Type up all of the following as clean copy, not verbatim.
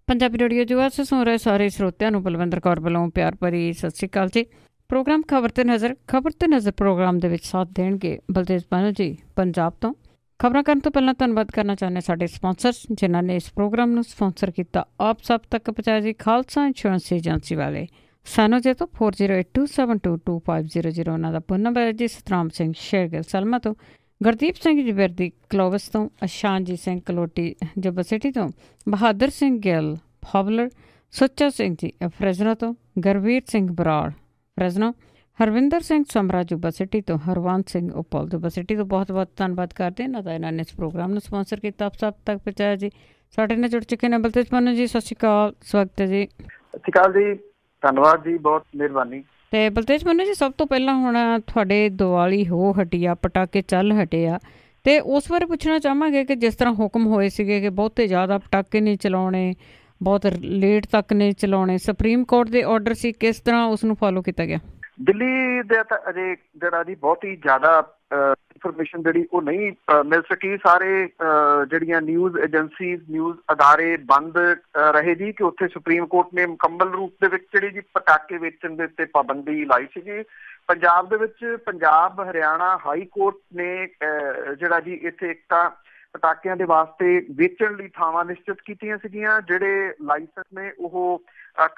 Punjabi radio जो अस सुन रहे सारे श्रोतिਆਂ ਨੂੰ ਬਲਵਿੰਦਰ ਕੌਰ ਵੱਲੋਂ ਪਿਆਰ ਭਰੀ ਸਤਿ ਸ਼੍ਰੀ ਅਕਾਲ ਜੀ। ਪ੍ਰੋਗਰਾਮ ਖਬਰ ਤੇ ਨਜ਼ਰ ਪ੍ਰੋਗਰਾਮ ਦੇ ਵਿੱਚ ਸਾਥ ਦੇਣਗੇ ਬਲਤੇਜ ਪਾਨੂ ਜੀ ਪੰਜਾਬ ਤੋਂ। ਖਬਰਾਂ ਕਰਨ ਤੋਂ ਪਹਿਲਾਂ ਧੰਨਵਾਦ ਕਰਨਾ ਚਾਹੁੰਦੇ ਸਾਡੇ ਸਪਾਂਸਰਸ ਜਿਨ੍ਹਾਂ ਨੇ ਇਸ ਪ੍ਰੋਗਰਾਮ ਨੂੰ ਸਪਾਂਸਰ ਕੀਤਾ। ਆਪ ਸਭ ਤੱਕ ਪਹੁੰਚਾਇਆ ਜੀ ਖਾਲਸਾ ਇੰਸ਼ੋਰੈਂਸ ਏਜੰਸੀ ਵਾਲੇ ਸਾਨੋਜੇ ਤੋਂ 4082722500 ਉਹਨਾਂ ਦਾ ਫੋਨ ਨੰਬਰ ਹੈ ਜੀ। ਸਤਰਾਮ ਸਿੰਘ ਸ਼ੇਰਗਿੱਲ ਸਲਮਾ ਤੋਂ, ਗੁਰਦੀਪ ਸਿੰਘ ਜੀ ਵਿਰਦੀ ਕਲੋਵਸ ਤੋਂ, ਅਸ਼ਾਨਜੀਤ ਸਿੰਘ ਕਲੋਟੀ ਜੱਬਾ ਸਿਟੀ ਤੋਂ, ਬਹਾਦਰ ਸਿੰਘ ਗਿੱਲ ਫਾਬਲਰ, ਸੁੱਚਾ ਸਿੰਘ ਜੀ ਫਰੈਜ਼ਨੋ ਤੋਂ, ਗੁਰਵੀਰ ਸਿੰਘ ਬਰਾੜ ਫਰੈਜ਼ਨੋ, ਹਰਵਿੰਦਰ ਸਿੰਘ ਸਮਰਾ ਜੁਬਾ ਸਿਟੀ ਤੋਂ, ਹਰਵੰਤ ਸਿੰਘ ਉਪਲ ਜੁਬਾ ਸਿਟੀ ਤੋਂ। ਬਹੁਤ ਬਹੁਤ ਧੰਨਵਾਦ ਕਰਦੇ ਇਹਨਾਂ ਦਾ, ਇਹਨਾਂ ਨੇ ਇਸ ਪ੍ਰੋਗਰਾਮ ਨੂੰ ਸਪਾਂਸਰ ਕੀਤਾ। ਆਪ ਸਭ ਤੱਕ ਪਹੁੰਚਾਇਆ ਜੀ। ਸਾਡੇ ਨਾਲ ਜੁੜ ਚੁੱਕੇ ਨੇ ਬਲਤੇਜ ਪੰਨੂ ਜੀ। ਸਤਿ ਸ਼੍ਰੀ ਅਕਾਲ, ਸਵਾਗਤ ਹੈ ਜੀ। ਸਤਿ ਸ਼੍ਰੀ ਅਕਾਲ ਜੀ, ਧੰਨਵਾਦ ਜੀ, ਬਹੁਤ ਮਿਹਰਬਾਨੀ। ਤੇ ਬਲਤੇਜ ਪੰਨੂ ਜੀ, ਸਭ ਤੋਂ ਪਹਿਲਾਂ ਹੁਣ ਤੁਹਾਡੇ ਦੀਵਾਲੀ ਹੋ ਹਟੀ ਆ, ਪਟਾਕੇ ਚੱਲ ਹਟੇ ਆ, ਤੇ ਉਸ ਬਾਰੇ ਪੁੱਛਣਾ ਚਾਹਾਂਗੇ ਕਿ ਜਿਸ ਤਰ੍ਹਾਂ ਹੁਕਮ ਹੋਏ ਸੀਗੇ ਕਿ ਬਹੁਤੇ ਜ਼ਿਆਦਾ ਪਟਾਕੇ ਨਹੀਂ ਚਲਾਉਣੇ, ਬਹੁਤ ਲੇਟ ਤੱਕ ਨਹੀਂ ਚਲਾਉਣੇ, ਸੁਪਰੀਮ ਕੋਰਟ ਦੇ ਆਰਡਰ ਸੀ, ਕਿਸ ਤਰ੍ਹਾਂ ਉਸ ਨੂੰ ਫੋਲੋ ਕੀਤਾ ਗਿਆ? ਦਿੱਲੀ ਦੇ ਤਾਂ ਅਜੇ ਜਿਹੜਾ ਜੀ ਬਹੁਤੀ ਜ਼ਿਆਦਾ ਇਨਫੋਰਮੇਸ਼ਨ ਜਿਹੜੀ ਉਹ ਨਹੀਂ ਮਿਲ ਸਕੀ। ਸਾਰੇ ਜਿਹੜੀਆਂ ਨਿਊਜ਼ ਏਜੰਸੀਜ਼, ਨਿਊਜ਼ ਅਦਾਰੇ ਬੰਦ ਰਹੇ ਜੀ ਕਿ ਉੱਥੇ ਸੁਪਰੀਮ ਕੋਰਟ ਨੇ ਮੁਕੰਮਲ ਰੂਪ ਦੇ ਵਿੱਚ ਜਿਹੜੀ ਜੀ ਪਟਾਕੇ ਵੇਚਣ ਦੇ ਉੱਤੇ ਪਾਬੰਦੀ ਲਾਈ ਸੀਗੀ। ਪੰਜਾਬ ਦੇ ਵਿੱਚ ਪੰਜਾਬ ਹਰਿਆਣਾ ਹਾਈ ਕੋਰਟ ਨੇ ਜਿਹੜਾ ਜੀ ਇੱਥੇ ਇੱਕ ਤਾਂ ਪਟਾਕਿਆਂ ਦੇ ਵਾਸਤੇ ਵੇਚਣ ਲਈ ਥਾਵਾਂ ਨਿਸ਼ਚਿਤ ਕੀਤੀਆਂ ਸੀਗੀਆਂ, ਜਿਹੜੇ ਲਾਇਸੈਂਸ ਨੇ ਉਹ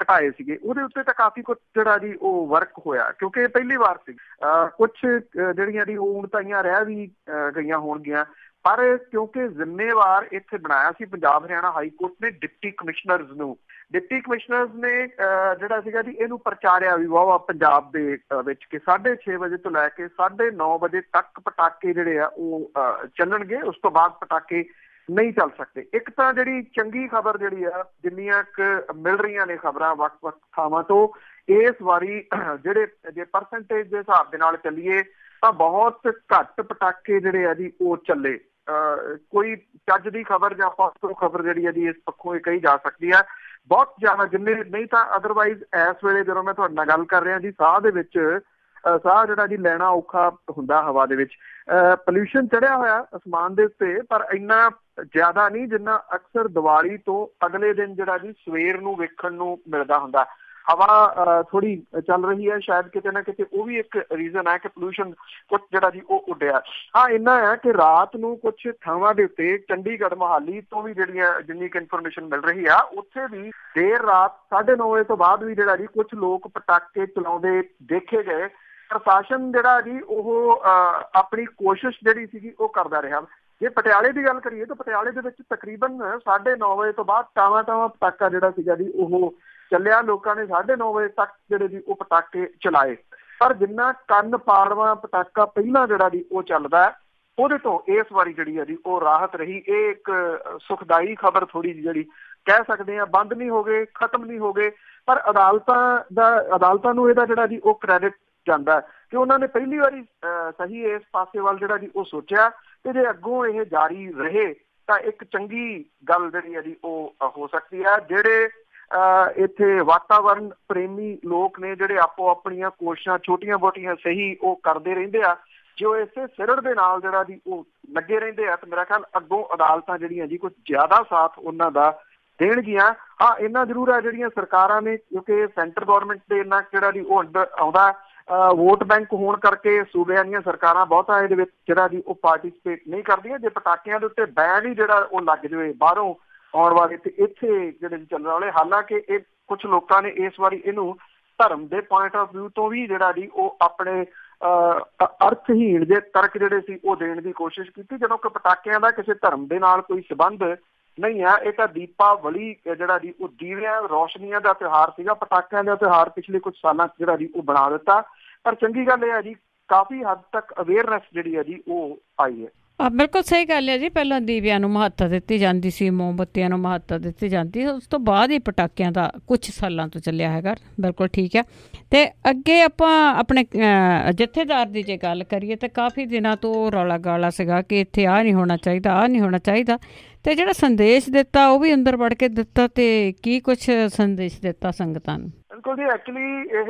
ਘਟਾਏ ਸੀਗੇ। ਉਹਦੇ ਉੱਤੇ ਤਾਂ ਕਾਫੀ ਕੁਛ ਜਿਹੜਾ ਜੀ ਉਹ ਵਰਕ ਹੋਇਆ, ਕਿਉਂਕਿ ਇਹ ਪਹਿਲੀ ਵਾਰ ਸੀ। ਕੁਛ ਜਿਹੜੀਆਂ ਦੀ ਉਣਤਾਈਆਂ ਰਹਿ ਵੀ ਗਈਆਂ ਹੋਣਗੀਆਂ, ਪਰ ਕਿਉਂਕਿ ਜ਼ਿੰਮੇਵਾਰ ਇੱਥੇ ਬਣਾਇਆ ਸੀ ਪੰਜਾਬ ਹਰਿਆਣਾ ਹਾਈ ਕੋਰਟ ਨੇ ਡਿਪਟੀ ਕਮਿਸ਼ਨਰਜ਼ ਨੂੰ। ਡਿਪਟੀ ਕਮਿਸ਼ਨਰਜ਼ ਨੇ ਜਿਹੜਾ ਸੀਗਾ ਜੀ ਇਹਨੂੰ ਪ੍ਰਚਾਰਿਆ ਵੀ ਵਾਹ ਪੰਜਾਬ ਦੇ ਵਿੱਚ ਕਿ 6:30 ਵਜੇ ਤੋਂ ਲੈ ਕੇ 9:30 ਵਜੇ ਤੱਕ ਪਟਾਕੇ ਜਿਹੜੇ ਆ ਉਹ ਚੱਲਣਗੇ, ਉਸ ਤੋਂ ਬਾਅਦ ਪਟਾਕੇ ਨਹੀਂ ਚੱਲ ਸਕਦੇ। ਇੱਕ ਤਾਂ ਜਿਹੜੀ ਚੰਗੀ ਖਬਰ ਜਿਹੜੀ ਆ, ਜਿੰਨੀਆਂ ਕੁ ਮਿਲ ਰਹੀਆਂ ਨੇ ਖਬਰਾਂ ਵੱਖ-ਵੱਖ ਥਾਵਾਂ ਤੋਂ, ਇਸ ਵਾਰੀ ਜਿਹੜੇ ਜੇ ਪਰਸੈਂਟੇਜ ਦੇ ਹਿਸਾਬ ਦੇ ਨਾਲ ਚੱਲੀਏ ਤਾਂ ਬਹੁਤ ਘੱਟ ਪਟਾਕੇ ਜਿਹੜੇ ਆ ਜੀ ਉਹ ਚੱਲੇ। ਕੋਈ ਚੱਜ ਦੀ ਖਬਰ ਜਾਂ ਪਾਜ਼ਿਟਿਵ ਖਬਰ ਜਿਹੜੀ ਆ ਜੀ ਇਸ ਪੱਖੋਂ ਇਹ ਕਹੀ ਜਾ ਸਕਦੀ ਆ। ਬਹੁਤ ਜ਼ਿਆਦਾ ਜਿੰਨੇ ਨਹੀਂ ਤਾਂ ਅਦਰਵਾਈਜ਼ ਇਸ ਵੇਲੇ ਜਦੋਂ ਮੈਂ ਤੁਹਾਡੇ ਨਾਲ ਗੱਲ ਕਰ ਰਿਹਾ ਜੀ, ਸਾਹ ਦੇ ਵਿੱਚ ਸਾਹ ਜਿਹੜਾ ਜੀ ਲੈਣਾ ਔਖਾ ਹੁੰਦਾ ਹਵਾ ਦੇ ਵਿੱਚ। ਪੋਲਿਊਸ਼ਨ ਚੜਿਆ ਹੋਇਆ ਅਸਮਾਨ ਦੇ ਉੱਤੇ, ਪਰ ਇੰਨਾ ਜ਼ਿਆਦਾ ਨਹੀਂ ਜਿੰਨਾ ਅਕਸਰ ਦੀਵਾਲੀ ਤੋਂ ਅਗਲੇ ਦਿਨ ਜਿਹੜਾ ਜੀ ਸਵੇਰ ਨੂੰ ਵੇਖਣ ਨੂੰ ਮਿਲਦਾ ਹੁੰਦਾ। ਹਵਾ ਥੋੜੀ ਚੱਲ ਰਹੀ ਹੈ, ਸ਼ਾਇਦ ਕਿਤੇ ਨਾ ਕਿਤੇ ਉਹ ਵੀ ਇੱਕ ਰੀਜ਼ਨ ਹੈ ਕਿ ਪੋਲਿਊਸ਼ਨ ਕੁਛ ਜਿਹੜਾ ਜੀ ਉਹ ਉੱਡਿਆ। ਹਾਂ, ਇੰਨਾ ਹੈ ਕਿ ਰਾਤ ਨੂੰ ਕੁਛ ਥਾਵਾਂ ਦੇ ਉੱਤੇ ਚੰਡੀਗੜ੍ਹ ਮੋਹਾਲੀ ਤੋਂ ਵੀ ਜਿਹੜੀਆਂ ਜਿੰਨੀ ਕੁ ਇਨਫੋਰਮੇਸ਼ਨ ਮਿਲ ਰਹੀ ਆ, ਉੱਥੇ ਵੀ ਦੇਰ ਰਾਤ 9:30 ਵਜੇ ਤੋਂ ਬਾਅਦ ਵੀ ਜਿਹੜਾ ਜੀ ਕੁਛ ਲੋਕ ਪਟਾਕੇ ਚਲਾਉਂਦੇ ਦੇਖੇ ਗਏ। ਪ੍ਰਸ਼ਾਸਨ ਜਿਹੜਾ ਜੀ ਉਹ ਆਪਣੀ ਕੋਸ਼ਿਸ਼ ਜਿਹੜੀ ਸੀਗੀ ਉਹ ਕਰਦਾ ਰਿਹਾ। ਜੇ ਪਟਿਆਲੇ ਦੀ ਗੱਲ ਕਰੀਏ ਤਾਂ ਪਟਿਆਲੇ ਦੇ ਵਿੱਚ ਤਕਰੀਬਨ 9:30 ਵਜੇ ਤੋਂ ਬਾਅਦ ਟਾਵਾਂ ਪਟਾਕਾ ਜਿਹੜਾ ਸੀਗਾ ਜੀ ਉਹ ਚੱਲਿਆ। ਲੋਕਾਂ ਨੇ 9:30 ਵਜੇ ਤੱਕ ਜਿਹੜੇ ਜੀ ਉਹ ਪਟਾਕੇ ਚਲਾਏ, ਪਰ ਜਿੰਨਾ ਕੰਨ ਪਾੜਵਾ ਪਟਾਕਾ ਪਹਿਲਾਂ ਜਿਹੜਾ ਜੀ ਉਹ ਚੱਲਦਾ, ਉਹਦੇ ਤੋਂ ਇਸ ਵਾਰੀ ਜਿਹੜੀ ਹੈ ਜੀ ਉਹ ਰਾਹਤ ਰਹੀ। ਇਹ ਇੱਕ ਸੁਖਦਾਈ ਖਬਰ ਥੋੜੀ ਜਿਹੀ ਜਿਹੜੀ ਕਹਿ ਸਕਦੇ ਹਾਂ। ਬੰਦ ਨਹੀਂ ਹੋ ਗਏ, ਖਤਮ ਨਹੀਂ ਹੋ ਗਏ, ਪਰ ਅਦਾਲਤਾਂ ਨੂੰ ਇਹਦਾ ਜਿਹੜਾ ਜੀ ਉਹ ਕ੍ਰੈਡਿਟ ਜਾਂਦਾ ਕਿ ਉਹਨਾਂ ਨੇ ਪਹਿਲੀ ਵਾਰੀ ਸਹੀ ਇਸ ਪਾਸੇ ਵੱਲ ਜਿਹੜਾ ਜੀ ਉਹ ਸੋਚਿਆ, ਤੇ ਜੇ ਅੱਗੋਂ ਇਹ ਜਾਰੀ ਰਹੇ ਤਾਂ ਇੱਕ ਚੰਗੀ ਗੱਲ ਜਿਹੜੀ ਹੈ ਜੀ ਉਹ ਹੋ ਸਕਦੀ ਹੈ। ਜਿਹੜੇ ਇੱਥੇ ਵਾਤਾਵਰਨ ਪ੍ਰੇਮੀ ਲੋਕ ਨੇ, ਜਿਹੜੇ ਆਪੋ ਆਪਣੀਆਂ ਕੋਸ਼ਿਸ਼ਾਂ ਛੋਟੀਆਂ ਮੋਟੀਆਂ ਸਹੀ ਉਹ ਕਰਦੇ ਰਹਿੰਦੇ ਆ, ਜੋ ਇਸੇ ਸਿਰੜ ਦੇ ਨਾਲ ਜਿਹੜਾ ਜੀ ਉਹ ਲੱਗੇ ਰਹਿੰਦੇ ਆ, ਤੇ ਮੇਰਾ ਖਿਆਲ ਅੱਗੋਂ ਅਦਾਲਤਾਂ ਜਿਹੜੀਆਂ ਜੀ ਕੁਝ ਜ਼ਿਆਦਾ ਸਾਥ ਉਹਨਾਂ ਦਾ ਦੇਣਗੀਆਂ। ਹਾਂ, ਇੰਨਾ ਜ਼ਰੂਰ ਹੈ ਜਿਹੜੀਆਂ ਸਰਕਾਰਾਂ ਨੇ, ਕਿਉਂਕਿ ਸੈਂਟਰ ਗੌਰਮੈਂਟ ਦੇ ਇੰਨਾ ਜਿਹੜਾ ਜੀ ਉਹ ਅੰਡਰ ਆਉਂਦਾ, ਵੋਟ ਬੈਂਕ ਹੋਣ ਕਰਕੇ ਸੂਬਿਆਂ ਦੀਆਂ ਸਰਕਾਰਾਂ ਬਹੁਤਾ ਇਹਦੇ ਵਿੱਚ ਜਿਹੜਾ ਜੀ ਉਹ ਪਾਰਟੀਸਪੇਟ ਨਹੀਂ ਕਰਦੀਆਂ। ਜੇ ਪਟਾਕਿਆਂ ਦੇ ਉੱਤੇ ਬੈਨ ਹੀ ਜਿਹੜਾ ਉਹ ਲੱਗ ਜਾਵੇ ਬਾਹਰੋਂ ਆਉਣ ਵਾਲੇ ਤੇ ਇੱਥੇ ਜਿਹੜੇ ਚੱਲਣ ਵਾਲੇ, ਹਾਲਾਂਕਿ ਇਹ ਕੁਛ ਲੋਕਾਂ ਨੇ ਇਸ ਵਾਰੀ ਇਹਨੂੰ ਧਰਮ ਦੇ ਪੁਆਇੰਟ ਆਫ ਵਿਊ ਤੋਂ ਵੀ ਜਿਹੜਾ ਜੀ ਉਹ ਆਪਣੇ ਅਰਥਹੀਣ ਦੇ ਤਰਕ ਜਿਹੜੇ ਸੀ ਉਹ ਦੇਣ ਦੀ ਕੋਸ਼ਿਸ਼ ਕੀਤੀ, ਜਦੋਂ ਕਿ ਪਟਾਕਿਆਂ ਦਾ ਕਿਸੇ ਧਰਮ ਦੇ ਨਾਲ ਕੋਈ ਸੰਬੰਧ ਨਹੀਂ ਹੈ। ਇਹ ਤਾਂ ਦੀਪਾਵਲੀ ਜਿਹੜਾ ਜੀ ਉਹ ਦੀਵਿਆਂ ਰੌਸ਼ਨੀਆਂ ਦਾ ਤਿਉਹਾਰ ਸੀਗਾ, ਪਟਾਕਿਆਂ ਦਾ ਤਿਉਹਾਰ ਪਿਛਲੇ ਕੁਛ ਸਾਲਾਂ ਜਿਹੜਾ ਜੀ ਉਹ ਬਣਾ ਦਿੱਤਾ। ਪਰ ਚੰਗੀ ਗੱਲ ਇਹ ਹੈ ਜੀ, ਕਾਫੀ ਹੱਦ ਤੱਕ ਅਵੇਅਰਨੈਸ ਜਿਹੜੀ ਹੈ ਜੀ ਉਹ ਆਈ ਹੈ। ਬਿਲਕੁਲ ਸਹੀ ਗੱਲ ਹੈ ਜੀ। ਪਹਿਲਾਂ ਦੀਵਿਆਂ ਨੂੰ ਮਹੱਤਤਾ ਦਿੱਤੀ ਜਾਂਦੀ ਸੀ, ਮੋਮਬੱਤੀਆਂ ਨੂੰ ਮਹੱਤਤਾ ਦਿੱਤੀ ਜਾਂਦੀ, ਉਸ ਤੋਂ ਬਾਅਦ ਹੀ ਪਟਾਕਿਆਂ ਦਾ ਕੁਛ ਸਾਲਾਂ ਤੋਂ ਚੱਲਿਆ ਹੈਗਾ। ਬਿਲਕੁਲ ਠੀਕ ਹੈ। ਅਤੇ ਅੱਗੇ ਆਪਾਂ ਆਪਣੇ ਜਥੇਦਾਰ ਦੀ ਜੇ ਗੱਲ ਕਰੀਏ ਤਾਂ ਕਾਫੀ ਦਿਨਾਂ ਤੋਂ ਰੌਲਾ ਗਾਲਾ ਸੀਗਾ ਕਿ ਇੱਥੇ ਆਹ ਨਹੀਂ ਹੋਣਾ ਚਾਹੀਦਾ, ਆਹ ਨਹੀਂ ਹੋਣਾ ਚਾਹੀਦਾ, ਅਤੇ ਜਿਹੜਾ ਸੰਦੇਸ਼ ਦਿੱਤਾ ਉਹ ਵੀ ਅੰਦਰ ਵੜ ਕੇ ਦਿੱਤਾ। ਅਤੇ ਕੀ ਕੁਛ ਸੰਦੇਸ਼ ਦਿੱਤਾ ਸੰਗਤਾਂ ਨੂੰ? ਬਿਲਕੁਲ ਜੀ, ਐਕਚੁਅਲੀ ਇਹ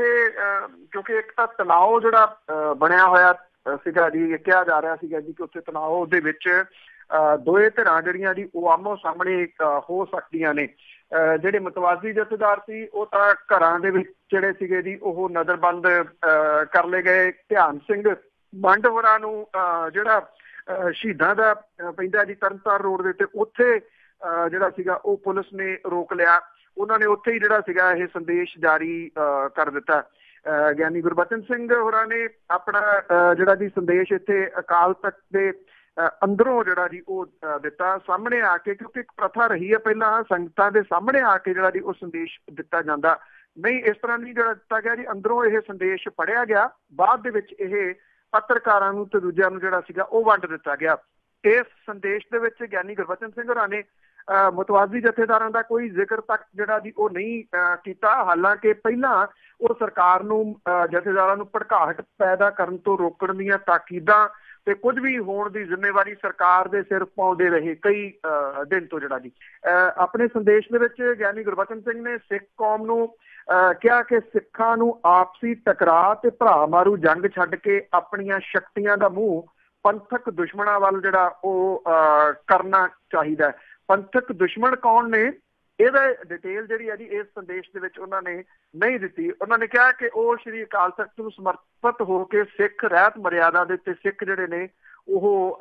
ਕਿਉਂਕਿ ਇੱਕ ਤਾਂ ਤਣਾਅ ਜਿਹੜਾ ਬਣਿਆ ਹੋਇਆ ਸੀਗਾ ਜੀ, ਕਿਹਾ ਜਾ ਰਿਹਾ ਸੀਗਾ ਜੀ ਕਿ ਉੱਥੇ ਤਣਾਅ ਦੇ ਵਿੱਚ ਦੋਏ ਧਿਰਾਂ ਜਿਹੜੀਆਂ ਜੀ ਉਹ ਆਮੋ ਸਾਹਮਣੇ ਹੋ ਸਕਦੀਆਂ ਨੇ। ਜਿਹੜੇ ਮਤਵਾਜ਼ੀ ਜਥੇਦਾਰ ਸੀ ਉਹ ਤਾਂ ਘਰਾਂ ਦੇ ਵਿੱਚ ਜਿਹੜੇ ਸੀਗੇ ਜੀ ਉਹ ਨਜ਼ਰਬੰਦ ਕਰ ਲਏ ਗਏ। ਧਿਆਨ ਸਿੰਘ ਮੰਡ ਹੋਰਾਂ ਨੂੰ ਜਿਹੜਾ ਸ਼ਹੀਦਾਂ ਦਾ ਪੈਂਦਾ ਜੀ ਤਰਨਤਾਰਨ ਰੋਡ ਦੇ ਉੱਤੇ, ਉੱਥੇ ਜਿਹੜਾ ਸੀਗਾ ਉਹ ਪੁਲਿਸ ਨੇ ਰੋਕ ਲਿਆ। ਉਹਨਾਂ ਨੇ ਉੱਥੇ ਹੀ ਜਿਹੜਾ ਸੀਗਾ ਇਹ ਸੰਦੇਸ਼ ਜਾਰੀ ਕਰ ਦਿੱਤਾ। ਗਿਆਨੀ ਗੁਰਬਚਨ ਸਿੰਘ ਹੋਰਾਂ ਨੇ ਆਪਣਾ ਜਿਹੜਾ ਜੀ ਸੰਦੇਸ਼ ਇੱਥੇ ਅਕਾਲ ਤਖਤ ਦੇ ਅੰਦਰੋਂ ਜਿਹੜਾ ਜੀ ਉਹ ਦਿੱਤਾ ਸਾਹਮਣੇ ਆ ਕੇ, ਕਿਉਂਕਿ ਇੱਕ ਪ੍ਰਥਾ ਰਹੀ ਹੈ ਪਹਿਲਾਂ ਸੰਗਤਾਂ ਦੇ ਸਾਹਮਣੇ ਆ ਕੇ ਜਿਹੜਾ ਜੀ ਉਹ ਸੰਦੇਸ਼ ਦਿੱਤਾ ਜਾਂਦਾ, ਨਹੀਂ ਇਸ ਤਰ੍ਹਾਂ ਨਹੀਂ ਜਿਹੜਾ ਦਿੱਤਾ ਗਿਆ ਜੀ। ਅੰਦਰੋਂ ਇਹ ਸੰਦੇਸ਼ ਪੜ੍ਹਿਆ ਗਿਆ, ਬਾਅਦ ਦੇ ਵਿੱਚ ਇਹ ਪੱਤਰਕਾਰਾਂ ਨੂੰ ਤੇ ਦੂਜਿਆਂ ਨੂੰ ਜਿਹੜਾ ਸੀਗਾ ਉਹ ਵੰਡ ਦਿੱਤਾ ਗਿਆ। ਇਸ ਸੰਦੇਸ਼ ਦੇ ਵਿੱਚ ਗਿਆਨੀ ਗੁਰਬਚਨ ਸਿੰਘ ਹੋਰਾਂ ਨੇ ਮਤਵਾਜ਼ੀ ਜਥੇਦਾਰਾਂ ਦਾ ਕੋਈ ਜ਼ਿਕਰ ਤੱਕ ਜਿਹੜਾ ਜੀ ਉਹ ਨਹੀਂ ਕੀਤਾ। ਹਾਲਾਂਕਿ ਪਹਿਲਾਂ ਉਹ ਸਰਕਾਰ ਨੂੰ ਜਥੇਦਾਰਾਂ ਨੂੰ ਭੜਕਾਹਟ ਪੈਦਾ ਕਰਨ ਤੋਂ ਰੋਕਣ ਦੀਆਂ ਤਾਕੀਦਾਂ ਤੇ ਕੁਝ ਵੀ ਹੋਣ ਦੀ ਜ਼ਿੰਮੇਵਾਰੀ ਸਰਕਾਰ ਦੇ ਸਿਰ ਪਾਉਂਦੇ ਰਹੇ ਕਈ ਦਿਨ ਤੋਂ। ਜਿਹੜਾ ਜੀ ਆਪਣੇ ਸੰਦੇਸ਼ ਦੇ ਵਿੱਚ ਗਿਆਨੀ ਗੁਰਬਚਨ ਸਿੰਘ ਨੇ ਸਿੱਖ ਕੌਮ ਨੂੰ ਕਿਹਾ ਕਿ ਸਿੱਖਾਂ ਨੂੰ ਆਪਸੀ ਟਕਰਾਅ ਤੇ ਭਰਾ ਮਾਰੂ ਜੰਗ ਛੱਡ ਕੇ ਆਪਣੀਆਂ ਸ਼ਕਤੀਆਂ ਦਾ ਮੂੰਹ ਪੰਥਕ ਦੁਸ਼ਮਣਾਂ ਵੱਲ ਜਿਹੜਾ ਉਹ ਕਰਨਾ ਚਾਹੀਦਾ। ਪੰਥਕ ਦੁਸ਼ਮਣ ਕੌਣ ਨੇ ਇਹਦਾ ਡਿਟੇਲ ਜਿਹੜੀ ਹੈ ਜੀ ਇਸ ਸੰਦੇਸ਼ ਦੇ ਵਿੱਚ ਉਹਨਾਂ ਨੇ ਨਹੀਂ ਦਿੱਤੀ। ਉਹਨਾਂ ਨੇ ਕਿਹਾ ਕਿ ਉਹ ਸ਼੍ਰੀ ਅਕਾਲ ਤਖਤ ਨੂੰ ਸਮਰਪਿਤ ਹੋ ਕੇ ਸਿੱਖ ਰਹਿਤ ਮਰਿਆਦਾ ਦੇ ਉੱਤੇ ਸਿੱਖ ਜਿਹੜੇ ਨੇ ਉਹ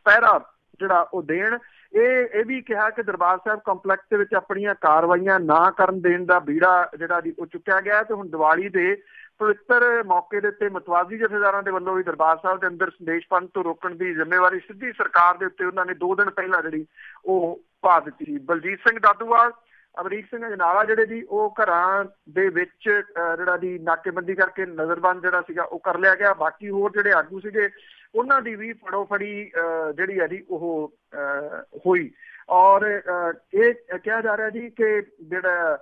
ਪਹਿਰਾ ਜਿਹੜਾ ਉਹ ਦੇਣ। ਇਹ ਵੀ ਕਿਹਾ ਕਿ ਦਰਬਾਰ ਸਾਹਿਬ ਕੰਪਲੈਕਸ ਦੇ ਵਿੱਚ ਆਪਣੀਆਂ ਕਾਰਵਾਈਆਂ ਨਾ ਕਰਨ ਦੇਣ ਦਾ ਬੀੜਾ ਜਿਹੜਾ ਜੀ ਉਹ ਚੁੱਕਿਆ ਗਿਆ। ਤੇ ਹੁਣ ਦੀਵਾਲੀ ਦੇ ਪਵਿੱਤਰ ਮੌਕੇ ਦੇ ਉੱਤੇ ਮਤਵਾਜ਼ੀ ਜਥੇਦਾਰਾਂ ਦੇ ਵੱਲੋਂ ਵੀ ਦਰਬਾਰ ਸਾਹਿਬ ਦੇ ਅੰਦਰ ਸੰਦੇਸ਼ ਪੰਥ ਤੋਂ ਰੋਕਣ ਦੀ ਜ਼ਿੰਮੇਵਾਰੀ ਸਿੱਧੀ ਸਰਕਾਰ ਦੇ ਉੱਤੇ ਉਹਨਾਂ ਨੇ 2 ਦਿਨ ਪਹਿਲਾਂ ਜਿਹੜੀ ਉਹ ਪਾ ਦਿੱਤੀ। ਬਲਜੀਤ ਸਿੰਘ ਦਾਦੂਵਾਲ, ਅਮਰੀਕ ਸਿੰਘ ਅਜਨਾਲਾ ਜਿਹੜੇ ਜੀ ਉਹ ਘਰਾਂ ਦੇ ਵਿੱਚ ਜਿਹੜਾ ਦੀ ਨਾਕੇਬੰਦੀ ਕਰਕੇ ਨਜ਼ਰਬੰਦ ਜਿਹੜਾ ਸੀਗਾ ਉਹ ਕਰ ਲਿਆ ਗਿਆ। ਬਾਕੀ ਹੋਰ ਜਿਹੜੇ ਆਗੂ ਸੀਗੇ ਉਹਨਾਂ ਦੀ ਵੀ ਫੜੋ ਫੜੀ ਜਿਹੜੀ ਹੈ ਜੀ ਉਹ ਹੋਈ। ਔਰ ਇਹ ਕਿਹਾ ਜਾ ਰਿਹਾ ਜੀ ਕਿ ਜਿਹੜਾ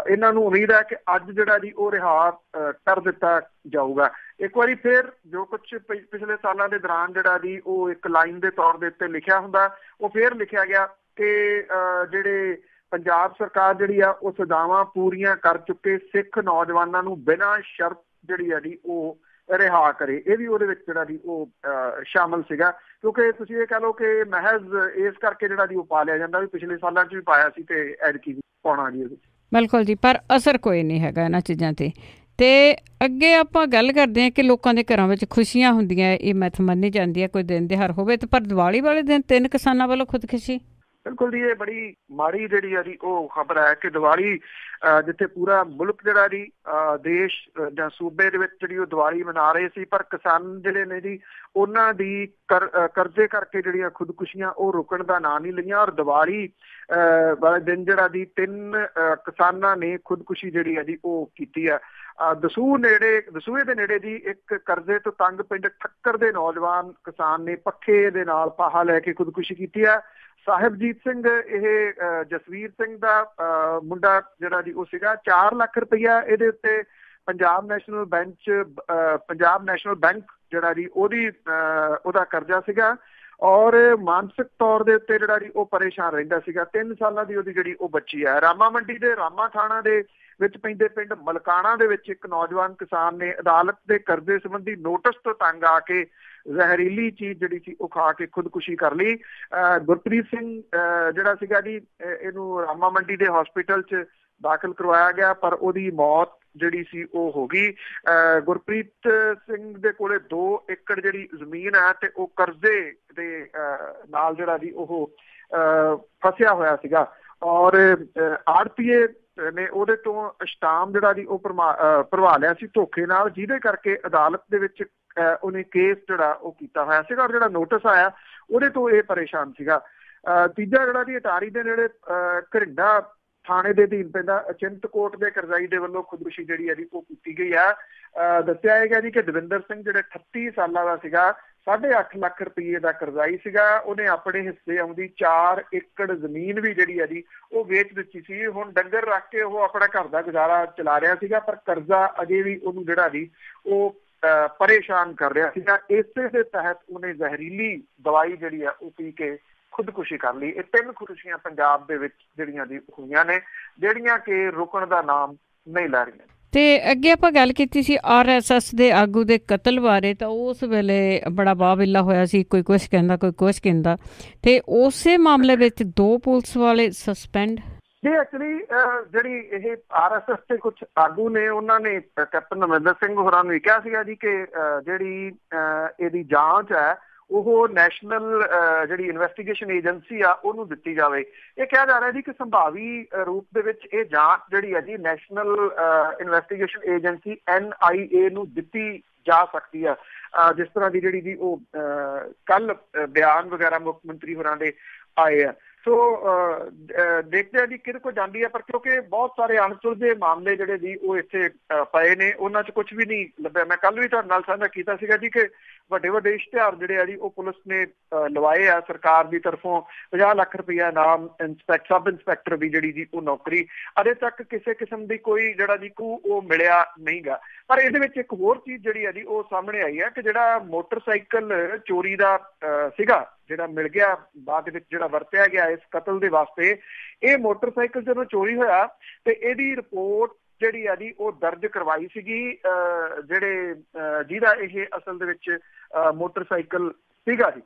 ਇਹਨਾਂ ਨੂੰ ਉਮੀਦ ਹੈ ਕਿ ਅੱਜ ਜਿਹੜਾ ਜੀ ਉਹ ਰਿਹਾ ਕਰ ਦਿੱਤਾ ਜਾਊਗਾ। ਇੱਕ ਵਾਰੀ ਫਿਰ ਜੋ ਕੁਛ ਪਿਛਲੇ ਸਾਲਾਂ ਦੇ ਦੌਰਾਨ ਜਿਹੜਾ ਜੀ ਉਹ ਇੱਕ ਲਾਈਨ ਦੇ ਤੌਰ ਦੇ ਉੱਤੇ ਲਿਖਿਆ ਹੁੰਦਾ ਉਹ ਫਿਰ ਲਿਖਿਆ ਗਿਆ ਕਿ ਜਿਹੜੇ ਪੰਜਾਬ ਸਰਕਾਰ ਜਿਹੜੀ ਆ ਉਹ ਸਜ਼ਾਵਾਂ ਪੂਰੀਆਂ ਕਰ ਚੁੱਕੇ ਸਿੱਖ ਨੌਜਵਾਨਾਂ ਨੂੰ ਬਿਨਾਂ ਸ਼ਰਤ ਜਿਹੜੀ ਆ ਜੀ ਉਹ ਰਿਹਾ ਕਰੇ। ਇਹ ਵੀ ਉਹਦੇ ਵਿੱਚ ਜਿਹੜਾ ਜੀ ਉਹ ਸ਼ਾਮਲ ਸੀਗਾ, ਕਿਉਂਕਿ ਤੁਸੀਂ ਇਹ ਕਹਿ ਲਓ ਕਿ ਮਹਿਜ਼ ਇਸ ਕਰਕੇ ਜਿਹੜਾ ਜੀ ਉਹ ਪਾ ਲਿਆ ਜਾਂਦਾ ਵੀ ਪਿਛਲੇ ਸਾਲਾਂ 'ਚ ਵੀ ਪਾਇਆ ਸੀ ਤੇ ਐਤਕੀ ਵੀ ਪਾਉਣਾ ਜੀ ਉਹਦੇ। ਬਿਲਕੁਲ ਜੀ, ਪਰ ਅਸਰ ਕੋਈ ਨਹੀਂ ਹੈਗਾ ਇਹਨਾਂ ਚੀਜ਼ਾਂ 'ਤੇ। ਅਤੇ ਅੱਗੇ ਆਪਾਂ ਗੱਲ ਕਰਦੇ ਹਾਂ ਕਿ ਲੋਕਾਂ ਦੇ ਘਰਾਂ ਵਿੱਚ ਖੁਸ਼ੀਆਂ ਹੁੰਦੀਆਂ, ਇਹ ਮੈਥ ਮੰਨੀ ਜਾਂਦੀ ਹੈ ਕੋਈ ਦਿਨ ਤਿਉਹਾਰ ਹੋਵੇ, ਤੇ ਪਰ ਦੀਵਾਲੀ ਵਾਲੇ ਦਿਨ 3 ਕਿਸਾਨਾਂ ਵੱਲੋਂ ਖੁਦਕੁਸ਼ੀ। ਬਿਲਕੁਲ ਜੀ, ਇਹ ਬੜੀ ਮਾੜੀ ਜਿਹੜੀ ਆ ਜੀ ਉਹ ਖਬਰ ਹੈ ਕਿ ਦੀਵਾਲੀ ਜਿੱਥੇ ਪੂਰਾ ਮੁਲਕ ਜਿਹੜਾ ਜੀ ਦੇਸ਼ ਜਾਂ ਸੂਬੇ ਦੇ ਵਿੱਚ ਜਿਹੜੀ ਉਹ ਦੀਵਾਲੀ ਮਨਾ ਰਹੇ ਸੀ, ਪਰ ਕਿਸਾਨ ਜਿਹੜੇ ਨੇ ਜੀ ਉਹਨਾਂ ਦੀ ਕਰਜ਼ੇ ਕਰਕੇ ਜਿਹੜੀਆਂ ਖੁਦਕੁਸ਼ੀਆਂ ਉਹ ਰੁਕਣ ਦਾ ਨਾਂ ਨਹੀਂ ਲਈਆਂ। ਔਰ ਦੀਵਾਲੀ ਵਾਲੇ ਦਿਨ ਜਿਹੜਾ ਜੀ 3 ਕਿਸਾਨਾਂ ਨੇ ਖੁਦਕੁਸ਼ੀ ਜਿਹੜੀ ਹੈ ਜੀ ਉਹ ਕੀਤੀ ਹੈ। ਦਸੂਹੇ ਦੇ ਨੇੜੇ ਜੀ ਇੱਕ ਕਰਜ਼ੇ ਤੋਂ ਤੰਗ ਪਿੰਡ ਠੱਕਰ ਦੇ ਨੌਜਵਾਨ ਕਿਸਾਨ ਨੇ ਪੱਖੇ ਦੇ ਨਾਲ ਪਾਹਾ ਲੈ ਕੇ ਖੁਦਕੁਸ਼ੀ ਕੀਤੀ ਹੈ। ਸਾਹਿਬਜੀਤ ਸਿੰਘ ਇਹ ਜਸਵੀਰ ਸਿੰਘ ਦਾ ਮੁੰਡਾ ਜਿਹੜਾ ਜੀ ਉਹ ਸੀਗਾ। 4 ਲੱਖ ਰੁਪਈਆ ਇਹਦੇ ਉੱਤੇ ਪੰਜਾਬ ਨੈਸ਼ਨਲ ਬੈਂਕ ਜਿਹੜਾ ਜੀ ਉਹਦਾ ਕਰਜ਼ਾ ਸੀਗਾ। ਔਰ ਮਾਨਸਿਕ ਤੌਰ ਦੇ ਉੱਤੇ ਜਿਹੜਾ ਜੀ ਉਹ ਪਰੇਸ਼ਾਨ ਰਹਿੰਦਾ ਸੀਗਾ। 3 ਸਾਲਾਂ ਦੀ ਉਹਦੀ ਜਿਹੜੀ ਉਹ ਬੱਚੀ ਹੈ। ਰਾਮਾ ਮੰਡੀ ਦੇ ਰਾਮਾ ਥਾਣਾ ਦੇ ਵਿੱਚ ਪੈਂਦੇ ਪਿੰਡ ਮਲਕਾਣਾ ਦੇ ਵਿੱਚ ਇੱਕ ਨੌਜਵਾਨ ਕਿਸਾਨ ਨੇ ਅਦਾਲਤ ਦੇ ਕਰਜ਼ੇ ਸੰਬੰਧੀ ਨੋਟਿਸ ਤੋਂ ਤੰਗ ਆ ਕੇ ਜ਼ਹਿਰੀਲੀ ਚੀਜ਼ ਜਿਹੜੀ ਸੀ ਉਹ ਖਾ ਕੇ ਖੁਦਕੁਸ਼ੀ ਕਰ ਲਈ। ਗੁਰਪ੍ਰੀਤ ਸਿੰਘ ਜਿਹੜਾ ਸੀਗਾ ਜੀ ਇਹਨੂੰ ਰਾਮਾ ਮੰਡੀ ਦੇ ਹਸਪੀਟਲ 'ਚ ਦਾਖਲ ਕਰਵਾਇਆ ਗਿਆ, ਪਰ ਉਹਦੀ ਮੌਤ ਜਿਹੜੀ ਸੀ ਉਹ ਹੋ ਗਈ। ਗੁਰਪ੍ਰੀਤ ਸਿੰਘ ਦੇ ਕੋਲੇ 2 ਏਕੜ ਜਿਹੜੀ ਜ਼ਮੀਨ ਹੈ ਤੇ ਉਹ ਕਰਜ਼ੇ ਦੇ ਨਾਲ ਜਿਹੜਾ ਜੀ ਉਹ ਫਸਿਆ ਹੋਇਆ ਸੀਗਾ। ਔਰ ਆੜਤੀਏ ਨੇ ਉਹਦੇ ਤੋਂ ਅਸ਼ਟਾਮ ਜਿਹੜਾ ਜੀ ਉਹ ਭਰਵਾ ਲਿਆ ਸੀ ਧੋਖੇ ਨਾਲ, ਜਿਹਦੇ ਕਰਕੇ ਅਦਾਲਤ ਦੇ ਵਿੱਚ ਉਹਨੇ ਕੇਸ ਜਿਹੜਾ ਉਹ ਕੀਤਾ ਹੋਇਆ ਸੀਗਾ। ਔਰ ਜਿਹੜਾ ਨੋਟਿਸ ਆਇਆ ਉਹਦੇ ਤੋਂ ਇਹ ਪਰੇਸ਼ਾਨ ਸੀਗਾ। ਤੀਜਾ ਜਿਹੜਾ ਜੀ ਅਟਾਰੀ ਦੇ ਨੇੜੇ ਘਰਿੰਡਾ ਥਾਣੇ ਦੇ ਅਧੀਨ ਪੈਂਦਾ ਚਿੰਤਕੋਟ ਦੇ ਕਰਜ਼ਾਈ ਦੇ ਵੱਲੋਂ ਖੁਦਕੁਸ਼ੀ ਜਿਹੜੀ ਹੈ ਜੀ ਉਹ ਕੀਤੀ ਗਈ ਹੈ। ਦੱਸਿਆ ਹੈਗਾ ਜੀ ਕਿ ਦਵਿੰਦਰ ਸਿੰਘ ਜਿਹੜੇ 38 ਸਾਲਾਂ ਦਾ ਸੀਗਾ, 8.5 ਲੱਖ ਰੁਪਏ ਦਾ ਕਰਜ਼ਾਈ ਸੀਗਾ। ਉਹਨੇ ਆਪਣੇ ਹਿੱਸੇ ਆਉਂਦੀ 4 ਏਕੜ ਜ਼ਮੀਨ ਵੀ ਜਿਹੜੀ ਹੈ ਜੀ ਉਹ ਵੇਚ ਦਿੱਤੀ ਸੀ। ਹੁਣ ਡੰਗਰ ਰੱਖ ਕੇ ਉਹ ਆਪਣਾ ਘਰ ਦਾ ਗੁਜ਼ਾਰਾ ਚਲਾ ਰਿਹਾ ਸੀਗਾ, ਪਰ ਕਰਜ਼ਾ ਅਜੇ ਵੀ ਉਹਨੂੰ ਜਿਹੜਾ ਜੀ ਉਹ ਪਰੇਸ਼ਾਨ ਕਰ ਰਿਹਾ ਸੀਗਾ। ਇਸੇ ਦੇ ਤਹਿਤ ਉਹਨੇ ਜ਼ਹਿਰੀਲੀ ਦਵਾਈ ਜਿਹੜੀ ਆ ਉਹ ਪੀ ਕੇ ਖੁਦਕੁਸ਼ੀ ਕਰ ਲਈ। ਇਹ 3 ਖੁਦਕੁਸ਼ੀਆਂ ਪੰਜਾਬ ਦੇ ਵਿੱਚ ਜਿਹੜੀਆਂ ਦੀ ਹੋਈਆਂ ਨੇ, ਜਿਹੜੀਆਂ ਕਿ ਰੁਕਣ ਦਾ ਨਾਮ ਨਹੀਂ ਲੈ ਰਹੀਆਂ। ਤੇ ਅੱਗੇ ਆਪਾਂ ਗੱਲ ਕੀਤੀ ਸੀ RSS ਦੇ ਆਗੂ ਦੇ ਕਤਲ ਬਾਰੇ, ਤਾਂ ਉਸ ਵੇਲੇ ਬੜਾ ਵਾਹ-ਵਿਲਾ ਹੋਇਆ ਸੀ, ਕੋਈ ਕੁਛ ਕਹਿੰਦਾ ਕੋਈ ਕੁਛ ਕਹਿੰਦਾ, ਤੇ ਉਸੇ ਮਾਮਲੇ ਵਿੱਚ 2 ਪੁਲਿਸ ਵਾਲੇ ਸਸਪੈਂਡ। ਜੀ ਐਕਚੁਅਲੀ ਜਿਹੜੀ ਇਹ RSS ਦੇ ਕੁਝ ਆਗੂ ਨੇ ਉਹਨਾਂ ਨੇ ਕੈਪਟਨ ਅਮਰਿੰਦਰ ਸਿੰਘ ਹੋਰਾਂ ਨੂੰ ਕਿਹਾ ਸੀਗਾ ਜੀ ਕਿ ਜਿਹੜੀ ਇਹਦੀ ਜਾਂਚ ਹੈ ਉਹ ਨੈਸ਼ਨਲ ਜਿਹੜੀ ਇਨਵੈਸਟੀਗੇਸ਼ਨ ਏਜੰਸੀ ਆ ਉਹਨੂੰ ਦਿੱਤੀ ਜਾਵੇ। ਇਹ ਕਿਹਾ ਜਾ ਰਿਹਾ ਜੀ ਕਿ ਸੰਭਾਵੀ ਰੂਪ ਦੇ ਵਿੱਚ ਇਹ ਜਾਂਚ ਜਿਹੜੀ ਹੈ ਜੀ ਨੈਸ਼ਨਲ ਇਨਵੈਸਟੀਗੇਸ਼ਨ ਏਜੰਸੀ NIA ਨੂੰ ਦਿੱਤੀ ਜਾ ਸਕਦੀ ਆ। ਜਿਸ ਤਰ੍ਹਾਂ ਦੀ ਜਿਹੜੀ ਜੀ ਉਹ ਕੱਲ ਬਿਆਨ ਵਗੈਰਾ ਮੁੱਖ ਮੰਤਰੀ ਹੋਰਾਂ ਦੇ ਆਏ ਆ। ਸੋ ਦੇਖਦੇ ਆ ਜੀ ਕਿਹਦੇ ਕੋਲ ਜਾਂਦੀ ਹੈ, ਪਰ ਕਿਉਂਕਿ ਬਹੁਤ ਸਾਰੇ ਅਣਸੁਲਝੇ ਮਾਮਲੇ ਜਿਹੜੇ ਜੀ ਉਹ ਇੱਥੇ ਪਏ ਨੇ, ਉਹਨਾਂ 'ਚ ਕੁਛ ਵੀ ਨਹੀਂ ਲੱਭਿਆ। ਮੈਂ ਕੱਲ ਵੀ ਤੁਹਾਡੇ ਨਾਲ ਸਾਂਝਾ ਕੀਤਾ ਸੀਗਾ ਜੀ ਕਿ ਵੱਡੇ ਵੱਡੇ ਇਸ਼ਤਿਹਾਰ ਜਿਹੜੇ ਆ ਜੀ ਉਹ ਪੁਲਿਸ ਨੇ ਲਵਾਏ ਆ ਸਰਕਾਰ ਦੀ ਤਰਫੋਂ, 50 ਲੱਖ ਰੁਪਇਆ ਇਨਾਮ, ਸਬ ਇੰਸਪੈਕਟਰ ਦੀ ਜਿਹੜੀ ਜੀ ਉਹ ਨੌਕਰੀ, ਅਜੇ ਤੱਕ ਕਿਸੇ ਕਿਸਮ ਦੀ ਕੋਈ ਜਿਹੜਾ ਜੀ ਉਹ ਮਿਲਿਆ ਨਹੀਂ ਗਾ। ਪਰ ਇਹਦੇ ਵਿੱਚ ਇੱਕ ਹੋਰ ਚੀਜ਼ ਜਿਹੜੀ ਹੈ ਜੀ ਉਹ ਸਾਹਮਣੇ ਆਈ ਹੈ ਕਿ ਜਿਹੜਾ ਮੋਟਰਸਾਈਕਲ ਚੋਰੀ ਦਾ ਸੀਗਾ, ਜਿਹੜਾ ਮਿਲ ਗਿਆ ਬਾਅਦ ਵਿੱਚ, ਜਿਹੜਾ ਵਰਤਿਆ ਗਿਆ ਇਸ ਕਤਲ ਦੇ ਵਾਸਤੇ, ਇਹ ਮੋਟਰਸਾਈਕਲ ਜਦੋਂ ਚੋਰੀ ਹੋਇਆ ਤੇ ਇਹਦੀ ਰਿਪੋਰਟ ਜਿਹੜੀ ਆ ਜੀ ਉਹ ਦਰਜ ਕਰਵਾਈ ਸੀਗੀ ਜਿਹੜੇ ਜਿਹਦਾ ਇਹ ਅਸਲ ਦੇ ਵਿੱਚ ਮੋਟਰਸਾਈਕਲ ਸੀਗਾ ਜੀ।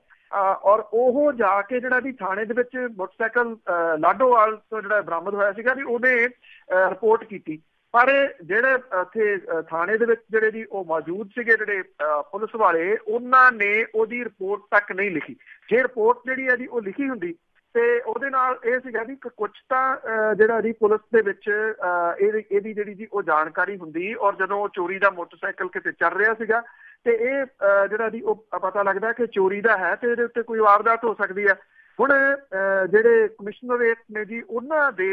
ਔਰ ਉਹ ਜਾ ਕੇ ਜਿਹੜਾ ਜੀ ਥਾਣੇ ਦੇ ਵਿੱਚ ਮੋਟਰਸਾਈਕਲ ਲਾਡੋਵਾਲ ਤੋਂ ਜਿਹੜਾ ਬਰਾਮਦ ਹੋਇਆ ਸੀਗਾ ਜੀ ਉਹਨੇ ਰਿਪੋਰਟ ਕੀਤੀ। ਪਰ ਜਿਹੜੇ ਉੱਥੇ ਥਾਣੇ ਦੇ ਵਿੱਚ ਜਿਹੜੇ ਜੀ ਉਹ ਮੌਜੂਦ ਸੀਗੇ ਜਿਹੜੇ ਪੁਲਿਸ ਵਾਲੇ, ਉਹਨਾਂ ਨੇ ਉਹਦੀ ਰਿਪੋਰਟ ਤੱਕ ਨਹੀਂ ਲਿਖੀ। ਜੇ ਰਿਪੋਰਟ ਜਿਹੜੀ ਹੈ ਜੀ ਉਹ ਲਿਖੀ ਹੁੰਦੀ ਤੇ ਉਹਦੇ ਨਾਲ ਇਹ ਸੀਗਾ ਜੀ ਕਿ ਕੁਛ ਤਾਂ ਜਿਹੜਾ ਜੀ ਪੁਲਿਸ ਦੇ ਵਿੱਚ ਇਹਦੀ ਜਿਹੜੀ ਜੀ ਉਹ ਜਾਣਕਾਰੀ ਹੁੰਦੀ। ਔਰ ਜਦੋਂ ਉਹ ਚੋਰੀ ਦਾ ਮੋਟਰਸਾਈਕਲ ਕਿਤੇ ਚੱਲ ਰਿਹਾ ਸੀਗਾ ਤੇ ਇਹ ਜਿਹੜਾ ਜੀ ਉਹ ਪਤਾ ਲੱਗਦਾ ਕਿ ਚੋਰੀ ਦਾ ਹੈ ਤੇ ਇਹਦੇ ਉੱਤੇ ਕੋਈ ਵਾਰਦਾਤ ਹੋ ਸਕਦੀ ਹੈ। ਹੁਣ ਜਿਹੜੇ ਕਮਿਸ਼ਨਰੇਟ ਨੇ ਜੀ ਉਹਨਾਂ ਦੇ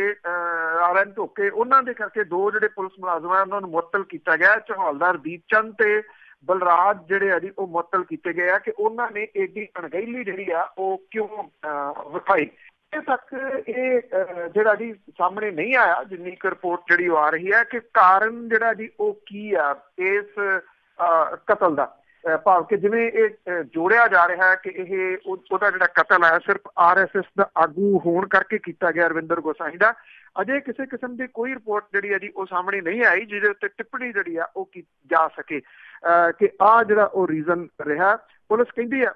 RN ਧੋਕੇ, ਉਹਨਾਂ ਦੇ ਕਰਕੇ 2 ਜਿਹੜੇ ਪੁਲਿਸ ਮੁਲਾਜ਼ਮ ਆ ਉਹਨਾਂ ਨੂੰ ਮੁਅੱਤਲ ਕੀਤਾ ਗਿਆ। ਹੌਲਦਾਰ ਦੀਪ ਚੰਦ ਤੇ ਬਲਰਾਜ ਜਿਹੜੇ ਆ ਜੀ ਉਹ ਮੁਅੱਤਲ ਕੀਤੇ ਗਏ ਆ ਕਿ ਉਹਨਾਂ ਨੇ ਏਡੀ ਅਣਗਹਿਲੀ ਜਿਹੜੀ ਆ ਉਹ ਕਿਉਂ ਵਿਖਾਈ। ਅਜੇ ਤੱਕ ਇਹ ਜਿਹੜਾ ਜੀ ਸਾਹਮਣੇ ਨਹੀਂ ਆਇਆ, ਜਿੰਨੀ ਕੁ ਰਿਪੋਰਟ ਜਿਹੜੀ ਉਹ ਆ ਰਹੀ ਹੈ, ਕਿ ਕਾਰਨ ਜਿਹੜਾ ਜੀ ਉਹ ਕੀ ਆ ਇਸ ਕਤਲ ਦਾ। ਭਾਵ ਕਿ ਜਿਵੇਂ ਇਹ ਜੋੜਿਆ ਜਾ ਰਿਹਾ ਹੈ ਕਿ ਇਹ ਉਹਦਾ ਜਿਹੜਾ ਕਤਲ ਹੈ ਸਿਰਫ RSS ਦਾ ਆਗੂ ਹੋਣ ਕਰਕੇ ਕੀਤਾ ਗਿਆ, ਰਵਿੰਦਰ ਗੋਸਾਈ ਦਾ। ਅਜੇ ਕਿਸੇ ਕਿਸਮ ਦੀ ਕੋਈ ਰਿਪੋਰਟ ਜਿਹੜੀ ਹੈ ਜੀ ਉਹ ਸਾਹਮਣੇ ਨਹੀਂ ਆਈ ਜਿਹਦੇ ਉੱਤੇ ਟਿੱਪਣੀ ਜਿਹੜੀ ਆ ਉਹ ਕੀਤੀ ਜਾ ਸਕੇ ਕਿ ਆਹ ਜਿਹੜਾ ਉਹ ਰੀਜ਼ਨ ਰਿਹਾ। ਪੁਲਿਸ ਕਹਿੰਦੀ ਆ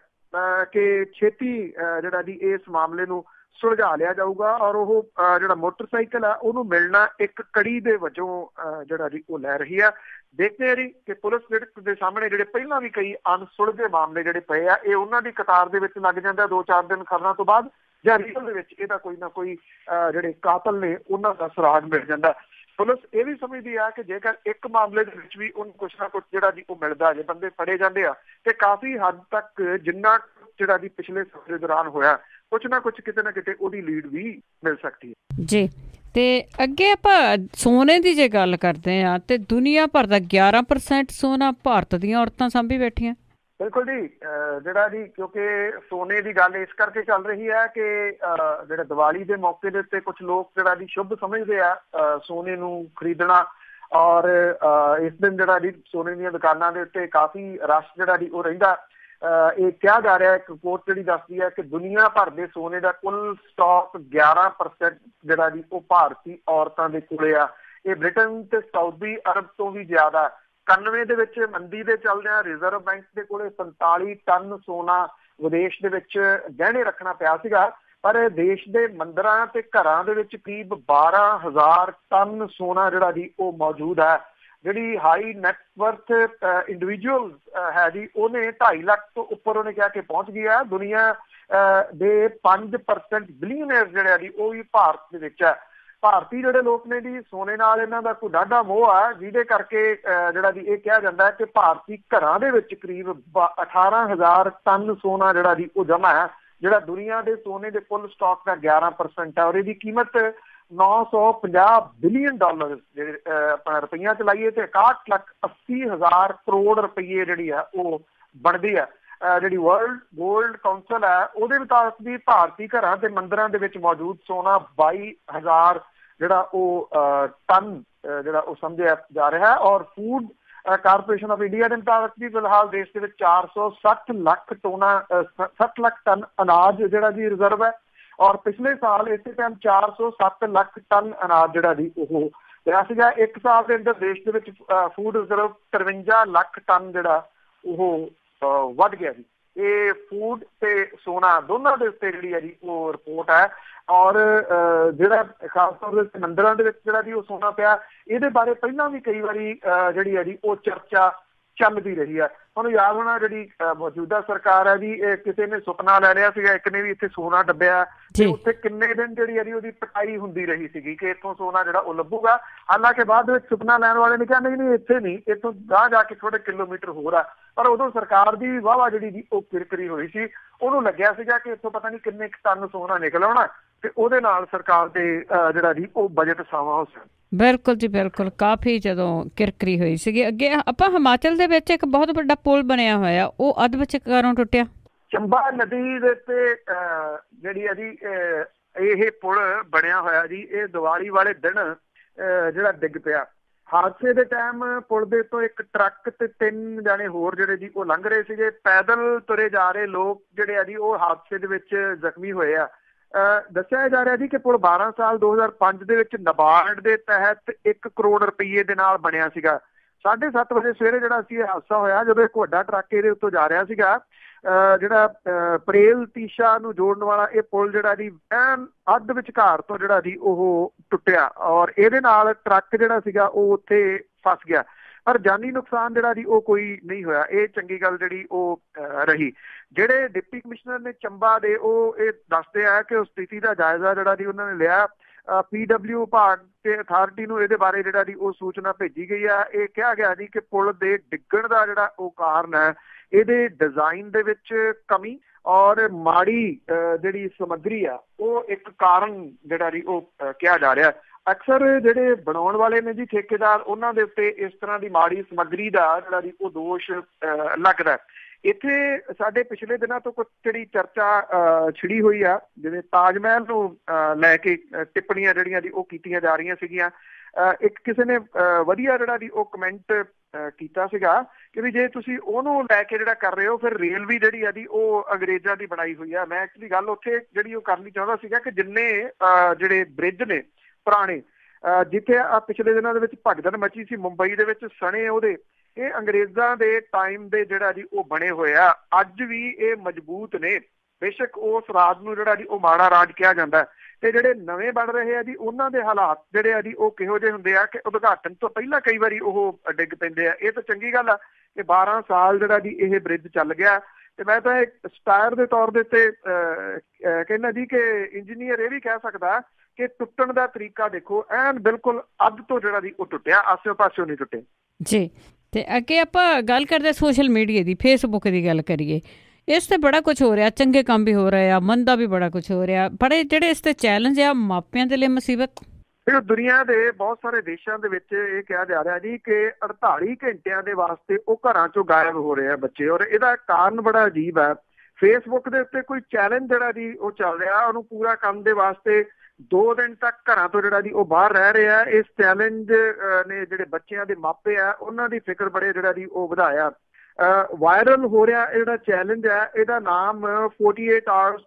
ਕਿ ਛੇਤੀ ਜਿਹੜਾ ਜੀ ਇਸ ਮਾਮਲੇ ਨੂੰ ਸੁਲਝਾ ਲਿਆ ਜਾਊਗਾ ਔਰ ਉਹ ਜਿਹੜਾ ਮੋਟਰਸਾਈਕਲ ਆ ਉਹਨੂੰ ਮਿਲਣਾ ਇੱਕ ਕੜੀ ਦੇ ਵਜੋਂ ਜਿਹੜਾ ਜੀ ਉਹ ਲੈ ਰਹੀ ਆ। ਦੇਖਦੇ ਆ ਜੀ ਕਿ ਪੁਲਿਸ ਦੇ ਸਾਹਮਣੇ ਜਿਹੜੇ ਪਹਿਲਾਂ ਵੀ ਕਈ ਅਣਸੁਲਝੇ ਮਾਮਲੇ ਜਿਹੜੇ ਪਏ ਆ, ਇਹ ਉਹਨਾਂ ਦੀ ਕਤਾਰ ਦੇ ਵਿੱਚ ਲੱਗ ਜਾਂਦਾ 2-4 ਦਿਨ ਖਬਰਾਂ ਤੋਂ ਬਾਅਦ, ਜਾਂ ਰੀਅਲ ਦੇ ਵਿੱਚ ਇਹਦਾ ਕੋਈ ਨਾ ਕੋਈ ਜਿਹੜੇ ਕਾਤਲ ਨੇ ਉਹਨਾਂ ਦਾ ਸੁਰਾਗ ਮਿਲ ਜਾਂਦਾ। ਪੁਲਿਸ ਇਹ ਵੀ ਸਮਝਦੀ ਆ ਕਿ ਜੇਕਰ ਇੱਕ ਮਾਮਲੇ ਦੇ ਵਿੱਚ ਵੀ ਉਹਨੂੰ ਕੁਛ ਨਾ ਕੁਛ ਜਿਹੜਾ ਜੀ ਉਹ ਮਿਲਦਾ, ਜੇ ਬੰਦੇ ਫੜੇ ਜਾਂਦੇ ਆ ਤੇ ਕਾਫੀ ਹੱਦ ਤੱਕ ਜਿੰਨਾ ਜਿਹੜਾ ਜੀ ਪਿਛਲੇ ਸਮੇਂ ਦੌਰਾਨ ਹੋਇਆ, ਕੁਛ ਨਾ ਕੁਛ ਕਿਤੇ ਨਾ ਕਿਤੇ ਉਹਦੀ ਲੀਡ ਵੀ ਮਿਲ ਸਕਦੀ ਹੈ ਜੀ। ਤੇ ਅੱਗੇ ਆਪਾਂ ਸੋਨੇ ਦੀ ਜੇ ਗੱਲ ਕਰਦੇ ਆ ਤੇ ਦੁਨੀਆ ਭਰ ਦਾ 11% ਸੋਨਾ ਭਾਰਤ ਦੀਆਂ ਔਰਤਾਂ ਸਾਂਭੀ ਬੈਠੀਆਂ। ਬਿਲਕੁਲ ਜੀ, ਜਿਹੜਾ ਜੀ ਕਿਉਂਕਿ ਸੋਨੇ ਦੀ ਗੱਲ ਇਸ ਕਰਕੇ ਚੱਲ ਰਹੀ ਹੈ ਕਿ ਜਿਹੜਾ ਦੀਵਾਲੀ ਦੇ ਮੌਕੇ ਦੇ ਉੱਤੇ ਕੁਛ ਲੋਕ ਜਿਹੜਾ ਜੀ ਸ਼ੁਭ ਸਮਝਦੇ ਆ ਸੋਨੇ ਨੂੰ ਖਰੀਦਣਾ। ਔਰ ਇਸ ਦਿਨ ਜਿਹੜਾ ਜੀ ਸੋਨੇ ਦੀਆਂ ਦੁਕਾਨਾਂ ਦੇ ਉੱਤੇ ਕਾਫੀ ਰਸ਼ ਜਿਹੜਾ ਜੀ ਉਹ ਰਹਿੰਦਾ। ਇਹ ਕਿਹਾ ਜਾ ਰਿਹਾ, ਇੱਕ ਰਿਪੋਰਟ ਜਿਹੜੀ ਦੱਸਦੀ ਹੈ ਕਿ ਦੁਨੀਆ ਭਰ ਦੇ ਸੋਨੇ ਦਾ ਕੁੱਲ ਸਟਾਕ 11% ਜਿਹੜਾ ਜੀ ਉਹ ਭਾਰਤੀ ਔਰਤਾਂ ਦੇ ਕੋਲੇ ਆ। ਇਹ ਬ੍ਰਿਟਨ ਤੇ ਸਾਊਦੀ ਅਰਬ ਤੋਂ ਵੀ ਜ਼ਿਆਦਾ। 91 ਦੇ ਵਿੱਚ ਮੰਦੀ ਦੇ ਚੱਲਦਿਆਂ ਰਿਜ਼ਰਵ ਬੈਂਕ ਦੇ ਕੋਲੇ 47 ਟਨ ਸੋਨਾ ਵਿਦੇਸ਼ ਦੇ ਵਿੱਚ ਗਹਿਣੇ ਰੱਖਣਾ ਪਿਆ ਸੀਗਾ। ਪਰ ਦੇਸ਼ ਦੇ ਮੰਦਰਾਂ ਤੇ ਘਰਾਂ ਦੇ ਵਿੱਚ ਕਰੀਬ 12,000 ਟਨ ਸੋਨਾ ਜਿਹੜਾ ਜੀ ਉਹ ਮੌਜੂਦ ਹੈ। ਜਿਹੜੀ ਹਾਈ ਨੈਟਵਰਥ ਇੰਡੀਵਿਜੂਅਲ ਹੈ ਜੀ ਉਹਨੇ 2.5 ਲੱਖ ਤੋਂ ਉੱਪਰ ਉਹਨੇ ਕਿਹਾ ਕਿ ਪਹੁੰਚ ਗਿਆ। ਦੁਨੀਆ ਦੇ 5% ਬਿਲੀਅਨਰ ਜਿਹੜੇ ਆ ਜੀ ਉਹ ਵੀ ਭਾਰਤ ਦੇ ਵਿੱਚ ਹੈ। ਭਾਰਤੀ ਜਿਹੜੇ ਲੋਕ ਨੇ ਜੀ ਸੋਨੇ ਨਾਲ ਇਹਨਾਂ ਦਾ ਕੋਈ ਡਾਢਾ ਮੋਹ ਆ, ਜਿਹਦੇ ਕਰਕੇ ਜਿਹੜਾ ਜੀ ਇਹ ਕਿਹਾ ਜਾਂਦਾ ਹੈ ਕਿ ਭਾਰਤੀ ਘਰਾਂ ਦੇ ਵਿੱਚ ਕਰੀਬ 18,000 ਟਨ ਸੋਨਾ ਜਿਹੜਾ ਜੀ ਉਹ ਜਮ੍ਹਾਂ ਹੈ, ਜਿਹੜਾ ਦੁਨੀਆ ਦੇ ਸੋਨੇ ਦੇ ਕੁੱਲ ਸਟਾਕ ਦਾ 11% ਹੈ। ਔਰ ਇਹਦੀ ਕੀਮਤ $950 ਬਿਲੀਅਨ ਜਿਹੜੇ ਆਪਣਾ ਰੁਪਈਆ ਚ ਲਾਈਏ ਤੇ 61,80,000 ਕਰੋੜ ਰੁਪਈਏ ਜਿਹੜੀ ਆ ਉਹ ਬਣਦੀ ਆ। ਜਿਹੜੀ ਵਰਲਡ ਗੋਲਡ ਕਾਉਂਸਲ ਹੈ ਉਹਦੇ ਮੁਤਾਬਕ ਵੀ ਭਾਰਤੀ ਘਰਾਂ ਤੇ ਮੰਦਿਰਾਂ ਦੇ ਵਿੱਚ ਮੌਜੂਦ ਸੋਨਾ 22,000 ਜਿਹੜਾ ਉਹ ਟਨ ਜਿਹੜਾ ਉਹ ਸਮਝਿਆ ਜਾ ਰਿਹਾ ਹੈ। ਔਰ ਫੂਡ ਕਾਰਪੋਰੇਸ਼ਨ ਆਫ ਇੰਡੀਆ ਦੇ ਮੁਤਾਬਕ ਵੀ ਫਿਲਹਾਲ ਦੇਸ਼ ਦੇ ਵਿੱਚ 460 ਲੱਖ ਟਨ ਅਨਾਜ ਜਿਹੜਾ ਜੀ ਰਿਜ਼ਰਵ ਹੈ। ਔਰ ਪਿਛਲੇ ਸਾਲ ਇਸੇ ਟਾਈਮ 407 ਲੱਖ ਟਨ ਅਨਾਜ ਜਿਹੜਾ ਜੀ ਉਹ ਕਿਹਾ ਸੀਗਾ 1 ਸਾਲ ਦੇ ਅੰਦਰ ਦੇਸ਼ ਦੇ ਵਿੱਚ ਫੂਡ ਰਿਜ਼ਰਵ 53 ਲੱਖ ਟਨ ਜਿਹੜਾ ਉਹ ਵੱਧ ਗਿਆ ਜੀ। ਇਹ ਫੂਡ ਤੇ ਸੋਨਾ ਦੋਨਾਂ ਦੇ ਉੱਤੇ ਜਿਹੜੀ ਹੈ ਜੀ ਉਹ ਰਿਪੋਰਟ ਹੈ। ਔਰ ਜਿਹੜਾ ਖਾਸ ਤੌਰ ਤੇ ਮੰਦਿਰਾਂ ਦੇ ਵਿੱਚ ਜਿਹੜਾ ਜੀ ਉਹ ਸੋਨਾ ਪਿਆ, ਇਹਦੇ ਬਾਰੇ ਪਹਿਲਾਂ ਵੀ ਕਈ ਵਾਰੀ ਜਿਹੜੀ ਹੈ ਜੀ ਉਹ ਚਰਚਾ ਚੱਲਦੀ ਰਹੀ ਹੈ। ਤੁਹਾਨੂੰ ਯਾਦ ਹੋਣਾ ਜਿਹੜੀ ਮੌਜੂਦਾ ਸਰਕਾਰ ਹੈ ਜੀ, ਇਹ ਕਿਸੇ ਨੇ ਸੁਪਨਾ ਲੈ ਲਿਆ ਸੀਗਾ, ਇੱਕ ਨੇ ਵੀ ਇੱਥੇ ਸੋਨਾ ਡੱਬਿਆ ਤੇ ਉੱਥੇ ਕਿੰਨੇ ਦਿਨ ਜਿਹੜੀ ਹੈ ਜੀ ਉਹਦੀ ਪਟਾਈ ਹੁੰਦੀ ਰਹੀ ਸੀਗੀ ਕਿ ਇੱਥੋਂ ਸੋਨਾ ਜਿਹੜਾ ਉਹ ਲੱਭੂਗਾ। ਹਾਲਾਂਕਿ ਬਾਅਦ ਦੇ ਵਿੱਚ ਸੁਪਨਾ ਲੈਣ ਵਾਲੇ ਨੇ ਕਿਹਾ ਨਹੀਂ ਇੱਥੇ ਨਹੀਂ, ਇੱਥੋਂ ਗਾਂਹ ਜਾ ਕੇ ਥੋੜੇ ਕਿਲੋਮੀਟਰ ਹੋਰ ਆ। ਪਰ ਉਦੋਂ ਸਰਕਾਰ ਦੀ ਵਾਹਵਾ ਜਿਹੜੀ ਜੀ ਉਹ ਕਿਰਕਰੀ ਹੋਈ ਸੀ, ਉਹਨੂੰ ਲੱਗਿਆ ਸੀਗਾ ਕਿ ਇੱਥੋਂ ਪਤਾ ਨਹੀਂ ਕਿੰਨੇ ਟਨ ਸੋਨਾ ਨਿਕਲ ਆਉਣਾ ਤੇ ਉਹਦੇ ਨਾਲ ਸਰਕਾਰ ਦੇ ਜਿਹੜਾ ਜੀ ਉਹ ਬਜਟ ਸਾਵਾਂ ਹੋ ਸਕਦਾ। ਬਿਲਕੁਲ ਜੀ ਬਿਲਕੁਲ, ਕਾਫੀ ਜਦੋਂ ਕਿਰਕਰੀ ਹੋਈ ਸੀਗੀ। ਅੱਗੇ ਆਪਾਂ ਹਿਮਾਚਲ ਦੇ ਵਿੱਚ ਇੱਕ ਬਹੁਤ ਵੱਡਾ ਪੁਲ ਬਣਿਆ ਹੋਇਆ, ਉਹ ਅੱਧ ਵਿਚਕਾਰੋਂ ਟੁੱਟਿਆ। ਚੰਬਾ ਨਦੀ ਦੇ ਉੱਤੇ ਜਿਹੜੀ ਹੈ ਜੀ ਇਹ ਪੁਲ ਬਣਿਆ ਹੋਇਆ ਜੀ, ਇਹ ਦੀਵਾਲੀ ਵਾਲੇ ਦਿਨ ਜਿਹੜਾ ਡਿੱਗ ਪਿਆ। ਹਾਦਸੇ ਦੇ ਟਾਈਮ ਪੁਲ ਦੇ ਤੋਂ ਇੱਕ ਟਰੱਕ ਤੇ 3 ਜਾਣੇ ਹੋਰ ਜਿਹੜੇ ਜੀ ਉਹ ਲੰਘ ਰਹੇ ਸੀਗੇ। ਪੈਦਲ ਤੁਰੇ ਜਾ ਰਹੇ ਲੋਕ ਜਿਹੜੇ ਆ ਜੀ ਉਹ ਹਾਦਸੇ ਦੇ ਵਿੱਚ ਜ਼ਖਮੀ ਹੋਏ ਆ। ਦੱਸਿਆ ਜਾ ਰਿਹਾ ਜੀ ਕਿ ਪੁਲ 12 ਸਾਲ 2005 ਦੇ ਵਿੱਚ ਨਾਬਾਰਡ ਦੇ ਤਹਿਤ 1 ਕਰੋੜ ਰੁਪਏ ਦੇ ਨਾਲ ਬਣਿਆ ਸੀਗਾ। 7:30 ਵਜੇ ਸਵੇਰੇ ਜਿਹੜਾ ਸੀ ਇਹ ਹਾਦਸਾ ਹੋਇਆ, ਜਦੋਂ ਇੱਕ ਵੱਡਾ ਟਰੱਕ ਇਹਦੇ ਉੱਤੋਂ ਜਾ ਰਿਹਾ ਸੀਗਾ। ਜਿਹੜਾ ਪਰੇਲ ਤੀਸ਼ਾ ਨੂੰ ਜੋੜਨ ਵਾਲਾ ਇਹ ਪੁਲ ਜਿਹੜਾ ਜੀ ਐਨ ਅੱਧ ਵਿਚਕਾਰ ਤੋਂ ਜਿਹੜਾ ਜੀ ਉਹ ਟੁੱਟਿਆ ਔਰ ਇਹਦੇ ਨਾਲ ਟਰੱਕ ਜਿਹੜਾ ਸੀਗਾ ਉਹ ਉੱਥੇ ਫਸ ਗਿਆ। ਪਰ ਜਾਨੀ ਨੁਕਸਾਨ ਜਿਹੜਾ ਜੀ ਉਹ ਕੋਈ ਨਹੀਂ ਹੋਇਆ। ਇਹ ਚੰਗੀ ਗੱਲ ਜਿਹੜੀ ਉਹ ਰਹੀ। ਜਿਹੜੇ ਡਿਪਟੀ ਕਮਿਸ਼ਨਰ ਨੇ ਚੰਬਾ ਦੇ, ਉਹ ਇਹ ਦੱਸਦੇ ਆ ਕਿ ਉਸ ਸਥਿਤੀ ਦਾ ਜਾਇਜ਼ਾ ਜਿਹੜਾ ਜੀ ਉਹਨਾਂ ਨੇ ਲਿਆ। PW ਵਿਭਾਗ ਤੇ ਅਥਾਰਟੀ ਨੂੰ ਇਹਦੇ ਬਾਰੇ ਜਿਹੜਾ ਜੀ ਉਹ ਸੂਚਨਾ ਭੇਜੀ ਗਈ ਆ। ਇਹ ਕਿਹਾ ਗਿਆ ਜੀ ਕਿ ਪੁਲ ਦੇ ਡਿੱਗਣ ਦਾ ਜਿਹੜਾ ਉਹ ਕਾਰਨ ਹੈ ਇਹਦੇ ਡਿਜ਼ਾਈਨ ਦੇ ਵਿੱਚ ਕਮੀ ਔਰ ਮਾੜੀ ਜਿਹੜੀ ਸਮੱਗਰੀ ਆ ਉਹ ਇੱਕ ਕਾਰਨ ਜਿਹੜਾ ਜੀ ਉਹ ਕਿਹਾ ਜਾ ਰਿਹਾ। ਅਕਸਰ ਜਿਹੜੇ ਬਣਾਉਣ ਵਾਲੇ ਨੇ ਜੀ ਠੇਕੇਦਾਰ, ਉਹਨਾਂ ਦੇ ਉੱਤੇ ਇਸ ਤਰ੍ਹਾਂ ਦੀ ਮਾੜੀ ਸਮੱਗਰੀ ਦਾ ਜਿਹੜਾ ਜੀ ਉਹ ਦੋਸ਼ ਲੱਗਦਾ। ਇੱਥੇ ਸਾਡੇ ਪਿਛਲੇ ਦਿਨਾਂ ਤੋਂ ਕੁਝ ਜਿਹੜੀ ਚਰਚਾ ਛਿੜੀ ਹੋਈ ਆ, ਜਿਵੇਂ ਤਾਜ ਮਹਿਲ ਨੂੰ ਲੈ ਕੇ ਟਿੱਪਣੀਆਂ ਜਿਹੜੀਆਂ ਜੀ ਉਹ ਕੀਤੀਆਂ ਜਾ ਰਹੀਆਂ ਸੀਗੀਆਂ। ਇੱਕ ਕਿਸੇ ਨੇ ਵਧੀਆ ਜਿਹੜਾ ਜੀ ਉਹ ਕਮੈਂਟ ਕੀਤਾ ਸੀਗਾ ਕਿ ਵੀ ਜੇ ਤੁਸੀਂ ਉਹਨੂੰ ਲੈ ਕੇ ਜਿਹੜਾ ਕਰ ਰਹੇ ਹੋ ਫਿਰ ਰੇਲ ਵੀ ਜਿਹੜੀ ਆ ਜੀ ਉਹ ਅੰਗਰੇਜ਼ਾਂ ਦੀ ਬਣਾਈ ਹੋਈ ਆ। ਮੈਂ ਐਕਚੁਅਲੀ ਗੱਲ ਉੱਥੇ ਜਿਹੜੀ ਉਹ ਕਰਨੀ ਚਾਹੁੰਦਾ ਸੀਗਾ ਕਿ ਜਿੰਨੇ ਜਿਹੜੇ ਬ੍ਰਿਜ ਨੇ ਪੁਰਾਣੇ, ਜਿੱਥੇ ਆ ਪਿਛਲੇ ਦਿਨਾਂ ਦੇ ਵਿੱਚ ਭਗਦੜ ਮਚੀ ਸੀ ਮੁੰਬਈ ਦੇ ਵਿੱਚ ਸਣੇ ਉਹਦੇ, ਇਹ ਅੰਗਰੇਜ਼ਾਂ ਦੇ ਟਾਈਮ ਦੇ ਜਿਹੜਾ ਜੀ ਉਹ ਬਣੇ ਹੋਏ ਆ। ਅੱਜ ਵੀ ਇਹ ਮਜ਼ਬੂਤ ਨੇ। ਬੇਸ਼ੱਕ ਉਸ ਰਾਜ ਨੂੰ ਜਿਹੜਾ ਜੀ ਉਹ ਮਾੜਾ ਰਾਜ ਕਿਹਾ ਜਾਂਦਾ ਤੇ ਜਿਹੜੇ ਨਵੇਂ ਬਣ ਰਹੇ ਆ ਜੀ ਉਹਨਾਂ ਦੇ ਹਾਲਾਤ ਜਿਹੜੇ ਆ ਜੀ ਉਹ ਕਿਹੋ ਜਿਹੇ ਹੁੰਦੇ ਆ ਕਿ ਉਦਘਾਟਨ ਤੋਂ ਪਹਿਲਾਂ ਕਈ ਵਾਰੀ ਉਹ ਡਿੱਗ ਪੈਂਦੇ ਆ। ਇਹ ਤਾਂ ਚੰਗੀ ਗੱਲ ਆ ਕਿ 12 ਸਾਲ ਜਿਹੜਾ ਜੀ ਇਹ ਬ੍ਰਿਜ ਚੱਲ ਗਿਆ। ਤੇ ਮੈਂ ਤਾਂ ਇੱਕ ਸਟਾਇਰ ਦੇ ਤੌਰ ਦੇ ਉੱਤੇ ਕਹਿੰਦਾ ਜੀ ਕਿ ਇੰਜੀਨੀਅਰ ਇਹ ਵੀ ਕਹਿ ਸਕਦਾ ਕਿ ਟੁੱਟਣ ਦਾ ਤਰੀਕਾ ਦੇਖੋ, ਐਨ ਬਿਲਕੁਲ ਅੱਧ ਤੋਂ ਜਿਹੜਾ ਜੀ ਉਹ ਟੁੱਟਿਆ, ਆਸੇ ਪਾਸਿਓਂ ਨਹੀਂ ਟੁੱਟੇ ਜੀ। ਤੇ ਅੱਗੇ ਆਪਾਂ ਗੱਲ ਕਰਦੇ ਸੋਸ਼ਲ ਮੀਡੀਆ ਦੀ, ਫੇਸਬੁੱਕ ਦੀ ਗੱਲ ਕਰੀਏ। ਇਸ ਤੇ ਬੜਾ ਕੁਝ ਹੋ ਰਿਹਾ, ਚੰਗੇ ਕੰਮ ਵੀ ਹੋ ਰਹੇ ਆ, ਮੰਦਾ ਵੀ ਬੜਾ ਕੁਝ ਹੋ ਰਿਹਾ। ਬੜੇ ਜਿਹੜੇ ਇਸ ਤੇ ਚੈਲੰਜ ਆ ਮਾਪਿਆਂ ਦੇ ਲਈ ਮੁਸੀਬਤ। ਦੁਨੀਆ ਦੇ ਬਹੁਤ ਸਾਰੇ ਦੇਸ਼ਾਂ ਦੇ ਵਿੱਚ ਇਹ ਕਿਹਾ ਜਾ ਰਿਹਾ ਜੀ ਕਿ 48 ਘੰਟਿਆਂ ਦੇ ਵਾਸਤੇ ਉਹ ਘਰਾਂ ਚੋਂ ਗਾਇਬ ਹੋ ਰਹੇ ਆ ਬੱਚੇ। ਔਰ ਇਹਦਾ ਕਾਰਨ ਬੜਾ ਅਜੀਬ ਹੈ। ਫੇਸਬੁੱਕ ਦੇ ਉੱਤੇ ਕੋਈ ਚੈਲੰਜ ਜਿਹੜਾ ਜੀ ਉਹ ਚੱਲ ਰਿਹਾ, ਉਹਨੂੰ ਪੂਰਾ ਕਰਨ ਦੇ ਵਾਸਤੇ 2 ਦਿਨ ਤੱਕ ਘਰਾਂ ਤੋਂ ਜਿਹੜਾ ਜੀ ਉਹ ਬਾਹਰ ਰਹਿ ਰਿਹਾ। ਇਸ ਚੈਲੰਜ ਨੇ ਜਿਹੜੇ ਬੱਚਿਆਂ ਦੇ ਮਾਪੇ ਆ ਉਹਨਾਂ ਦੀ ਫਿਕਰ ਬੜੇ ਜਿਹੜਾ ਜੀ ਉਹ ਵਧਾਇਆ। ਵਾਇਰਲ ਹੋ ਰਿਹਾ ਇਹ ਜਿਹੜਾ ਚੈਲੰਜ ਹੈ, ਇਹਦਾ ਨਾਮ 48 ਆਵਰਸ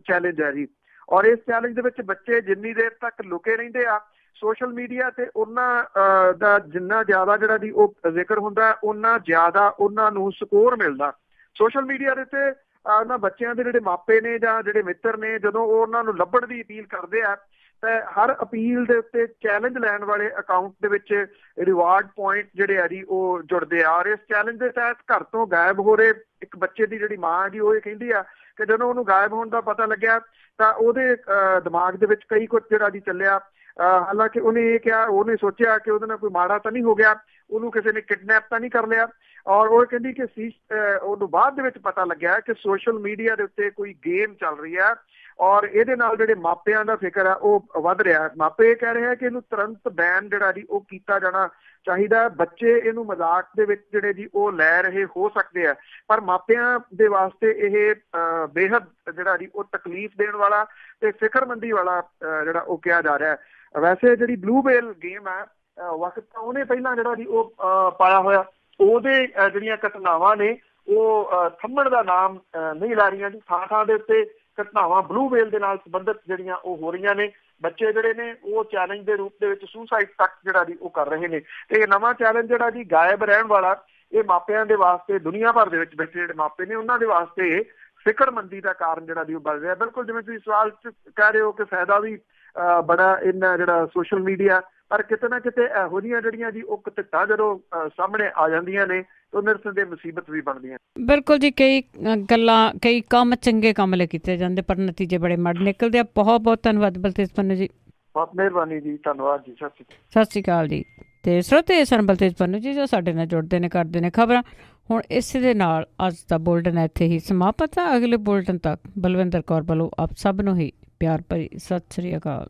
ਚੈਲੰਜ ਹੈ ਜੀ। ਔਰ ਇਸ ਚੈਲੰਜ ਦੇ ਵਿੱਚ ਬੱਚੇ ਜਿੰਨੀ ਦੇਰ ਤੱਕ ਲੁਕੇ ਰਹਿੰਦੇ ਆ ਸੋਸ਼ਲ ਮੀਡੀਆ ਤੇ, ਉਹਨਾਂ ਦਾ ਜਿੰਨਾ ਜ਼ਿਆਦਾ ਜਿਹੜਾ ਜੀ ਉਹ ਜ਼ਿਕਰ ਹੁੰਦਾ ਉਹਨਾਂ ਜ਼ਿਆਦਾ ਉਹਨਾਂ ਨੂੰ ਸਕੋਰ ਮਿਲਦਾ। ਸੋਸ਼ਲ ਮੀਡੀਆ ਦੇ ਉੱਤੇ ਉਹਨਾਂ ਬੱਚਿਆਂ ਦੇ ਜਿਹੜੇ ਮਾਪੇ ਨੇ ਜਾਂ ਜਿਹੜੇ ਮਿੱਤਰ ਨੇ, ਜਦੋਂ ਉਹ ਉਹਨਾਂ ਨੂੰ ਲੱਭਣ ਦੀ ਅਪੀਲ ਕਰਦੇ ਆ ਤੇ ਹਰ ਅਪੀਲ ਦੇ ਉੱਤੇ ਚੈਲੰਜ ਲੈਣ ਵਾਲੇ ਅਕਾਊਂਟ ਦੇ ਵਿੱਚ ਰਿਵਾਰਡ ਪੁਆਇੰਟ ਜਿਹੜੇ ਆ ਜੀ ਉਹ ਜੁੜਦੇ ਆ। ਔਰ ਇਸ ਚੈਲੰਜ ਦੇ ਤਹਿਤ ਘਰ ਤੋਂ ਗਾਇਬ ਹੋ ਰਹੇ ਇੱਕ ਬੱਚੇ ਦੀ ਜਿਹੜੀ ਮਾਂ ਜੀ ਉਹ ਇਹ ਕਹਿੰਦੀ ਆ ਕਿ ਜਦੋਂ ਉਹਨੂੰ ਗਾਇਬ ਹੋਣ ਦਾ ਪਤਾ ਲੱਗਿਆ ਤਾਂ ਉਹਦੇ ਦਿਮਾਗ ਦੇ ਵਿੱਚ ਕਈ ਕੁਝ ਜਿਹੜਾ ਜੀ ਚੱਲਿਆ। ਹਾਲਾਂਕਿ ਉਹਨੇ ਇਹ ਕਿਹਾ, ਉਹਨੇ ਸੋਚਿਆ ਕਿ ਉਹਦੇ ਨਾਲ ਕੋਈ ਮਾੜਾ ਤਾਂ ਨਹੀਂ ਹੋ ਗਿਆ, ਉਹਨੂੰ ਕਿਸੇ ਨੇ ਕਿਡਨੈਪ ਤਾਂ ਨਹੀਂ ਕਰ ਲਿਆ। ਔਰ ਉਹ ਕਹਿੰਦੀ ਕਿ ਉਹਨੂੰ ਬਾਅਦ ਦੇ ਵਿੱਚ ਪਤਾ ਲੱਗਿਆ ਕਿ ਸੋਸ਼ਲ ਮੀਡੀਆ ਦੇ ਉੱਤੇ ਕੋਈ ਗੇਮ ਚੱਲ ਰਹੀ ਆ ਔਰ ਇਹਦੇ ਨਾਲ ਜਿਹੜੇ ਮਾਪਿਆਂ ਦਾ ਫਿਕਰ ਆ ਉਹ ਵੱਧ ਰਿਹਾ। ਮਾਪੇ ਇਹ ਕਹਿ ਰਹੇ ਆ ਕਿ ਇਹਨੂੰ ਤੁਰੰਤ ਬੈਨ ਜਿਹੜਾ ਜੀ ਉਹ ਕੀਤਾ ਜਾਣਾ ਚਾਹੀਦਾ। ਬੱਚੇ ਇਹਨੂੰ ਮਜ਼ਾਕ ਦੇ ਵਿੱਚ ਜਿਹੜੇ ਜੀ ਉਹ ਲੈ ਰਹੇ ਹੋ ਸਕਦੇ ਆ, ਪਰ ਮਾਪਿਆਂ ਦੇ ਵਾਸਤੇ ਇਹ ਬੇਹੱਦ ਜਿਹੜਾ ਜੀ ਉਹ ਤਕਲੀਫ ਦੇਣ ਵਾਲਾ ਤੇ ਫਿਕਰਮੰਦੀ ਵਾਲਾ ਜਿਹੜਾ ਉਹ ਕਿਹਾ ਜਾ ਰਿਹਾ। ਵੈਸੇ ਜਿਹੜੀ ਬਲੂ ਵੇਲ ਗੇਮ ਹੈ, ਵਕਤ ਤਾਂ ਉਹਨੇ ਪਹਿਲਾਂ ਜਿਹੜਾ ਜੀ ਉਹ ਪਾਇਆ ਹੋਇਆ, ਉਹਦੇ ਜਿਹੜੀਆਂ ਘਟਨਾਵਾਂ ਨੇ ਉਹ ਥੰਮਣ ਦਾ ਨਾਮ ਨਹੀਂ ਲੈ ਰਹੀਆਂ ਜੀ। ਥਾਂ ਥਾਂ ਦੇ ਉੱਤੇ ਘਟਨਾਵਾਂ ਬਲੂ ਵੇਲ ਦੇ ਨਾਲ ਸੰਬੰਧਿਤ ਜਿਹੜੀਆਂ ਉਹ ਹੋ ਰਹੀਆਂ ਨੇ। ਬੱਚੇ ਜਿਹੜੇ ਨੇ ਉਹ ਚੈਲੰਜ ਦੇ ਰੂਪ ਦੇ ਵਿੱਚ ਸੁਸਾਈਡ ਤੱਕ ਜਿਹੜਾ ਜੀ ਉਹ ਕਰ ਰਹੇ ਨੇ। ਤੇ ਇਹ ਨਵਾਂ ਚੈਲੰਜ ਜਿਹੜਾ ਜੀ ਗਾਇਬ ਰਹਿਣ ਵਾਲਾ, ਇਹ ਮਾਪਿਆਂ ਦੇ ਵਾਸਤੇ, ਦੁਨੀਆ ਭਰ ਦੇ ਵਿੱਚ ਬੈਠੇ ਜਿਹੜੇ ਮਾਪੇ ਨੇ ਉਹਨਾਂ ਦੇ ਵਾਸਤੇ ਫਿਕਰਮੰਦੀ ਦਾ ਕਾਰਨ ਜਿਹੜਾ ਜੀ ਉਹ ਬਣ ਰਿਹਾ। ਬਿਲਕੁਲ ਜਿਵੇਂ ਤੁਸੀਂ ਸਵਾਲ 'ਚ ਕਹਿ ਰਹੇ ਹੋ ਕਿ ਫਾਇਦਾ ਵੀ ਬੜਾ ਇਹਨਾਂ ਜਿਹੜਾ ਸੋਸ਼ਲ ਮੀਡੀਆ, ਪਰ ਕਿਤੇ ਨਾ ਕਿਤੇ ਇਹੋ ਜਿਹੀਆਂ ਜਿਹੜੀਆਂ ਜੀ ਉਹ ਘਟਨਾ ਜਦੋਂ ਸਾਹਮਣੇ ਆ ਜਾਂਦੀਆਂ ਨੇ ਤਾਂ ਨਿਰਸੰਦੇਹ ਮੁਸੀਬਤ ਵੀ ਬਣਦੀਆਂ। ਬਿਲਕੁਲ ਜੀ, ਕਈ ਗੱਲਾਂ, ਕਈ ਕੰਮ ਚੰਗੇ ਕੰਮ ਲਈ ਕੀਤੇ ਜਾਂਦੇ ਪਰ ਨਤੀਜੇ ਬੜੇ ਮਾੜੇ ਨਿਕਲਦੇ ਆ। ਬਹੁਤ ਬਹੁਤ ਧੰਨਵਾਦ ਬਲਤੇਜ ਪੰਨੂ ਜੀ। ਬਹੁਤ ਮਿਹਰਬਾਨੀ ਜੀ, ਧੰਨਵਾਦ ਜੀ, ਸਤਿ ਸ਼੍ਰੀ ਅਕਾਲ ਜੀ। ਤੇ ਸਰੋਤੇ ਸਨ ਬਲਤੇਜ ਪੰਨੂ ਜੀ ਜੋ ਸਾਡੇ ਨਾਲ ਜੁੜਦੇ ਨੇ, ਕਰਦੇ ਨੇ ਖਬਰਾਂ। ਹੁਣ ਇਸ ਦੇ ਨਾਲ ਅੱਜ ਦਾ ਬੁਲਟਨ ਇੱਥੇ ਹੀ ਸਮਾਪਤ ਆ। ਅਗਲੇ ਬੁਲਟਨ ਤੱਕ ਬਲਵਿੰਦਰ ਕੌਰ ਵੱਲੋਂ ਆਪ ਸਭ ਨੂੰ ਹੀ ਪਿਆਰ ਭਰੀ ਸਤਿ ਸ਼੍ਰੀ ਅਕਾਲ।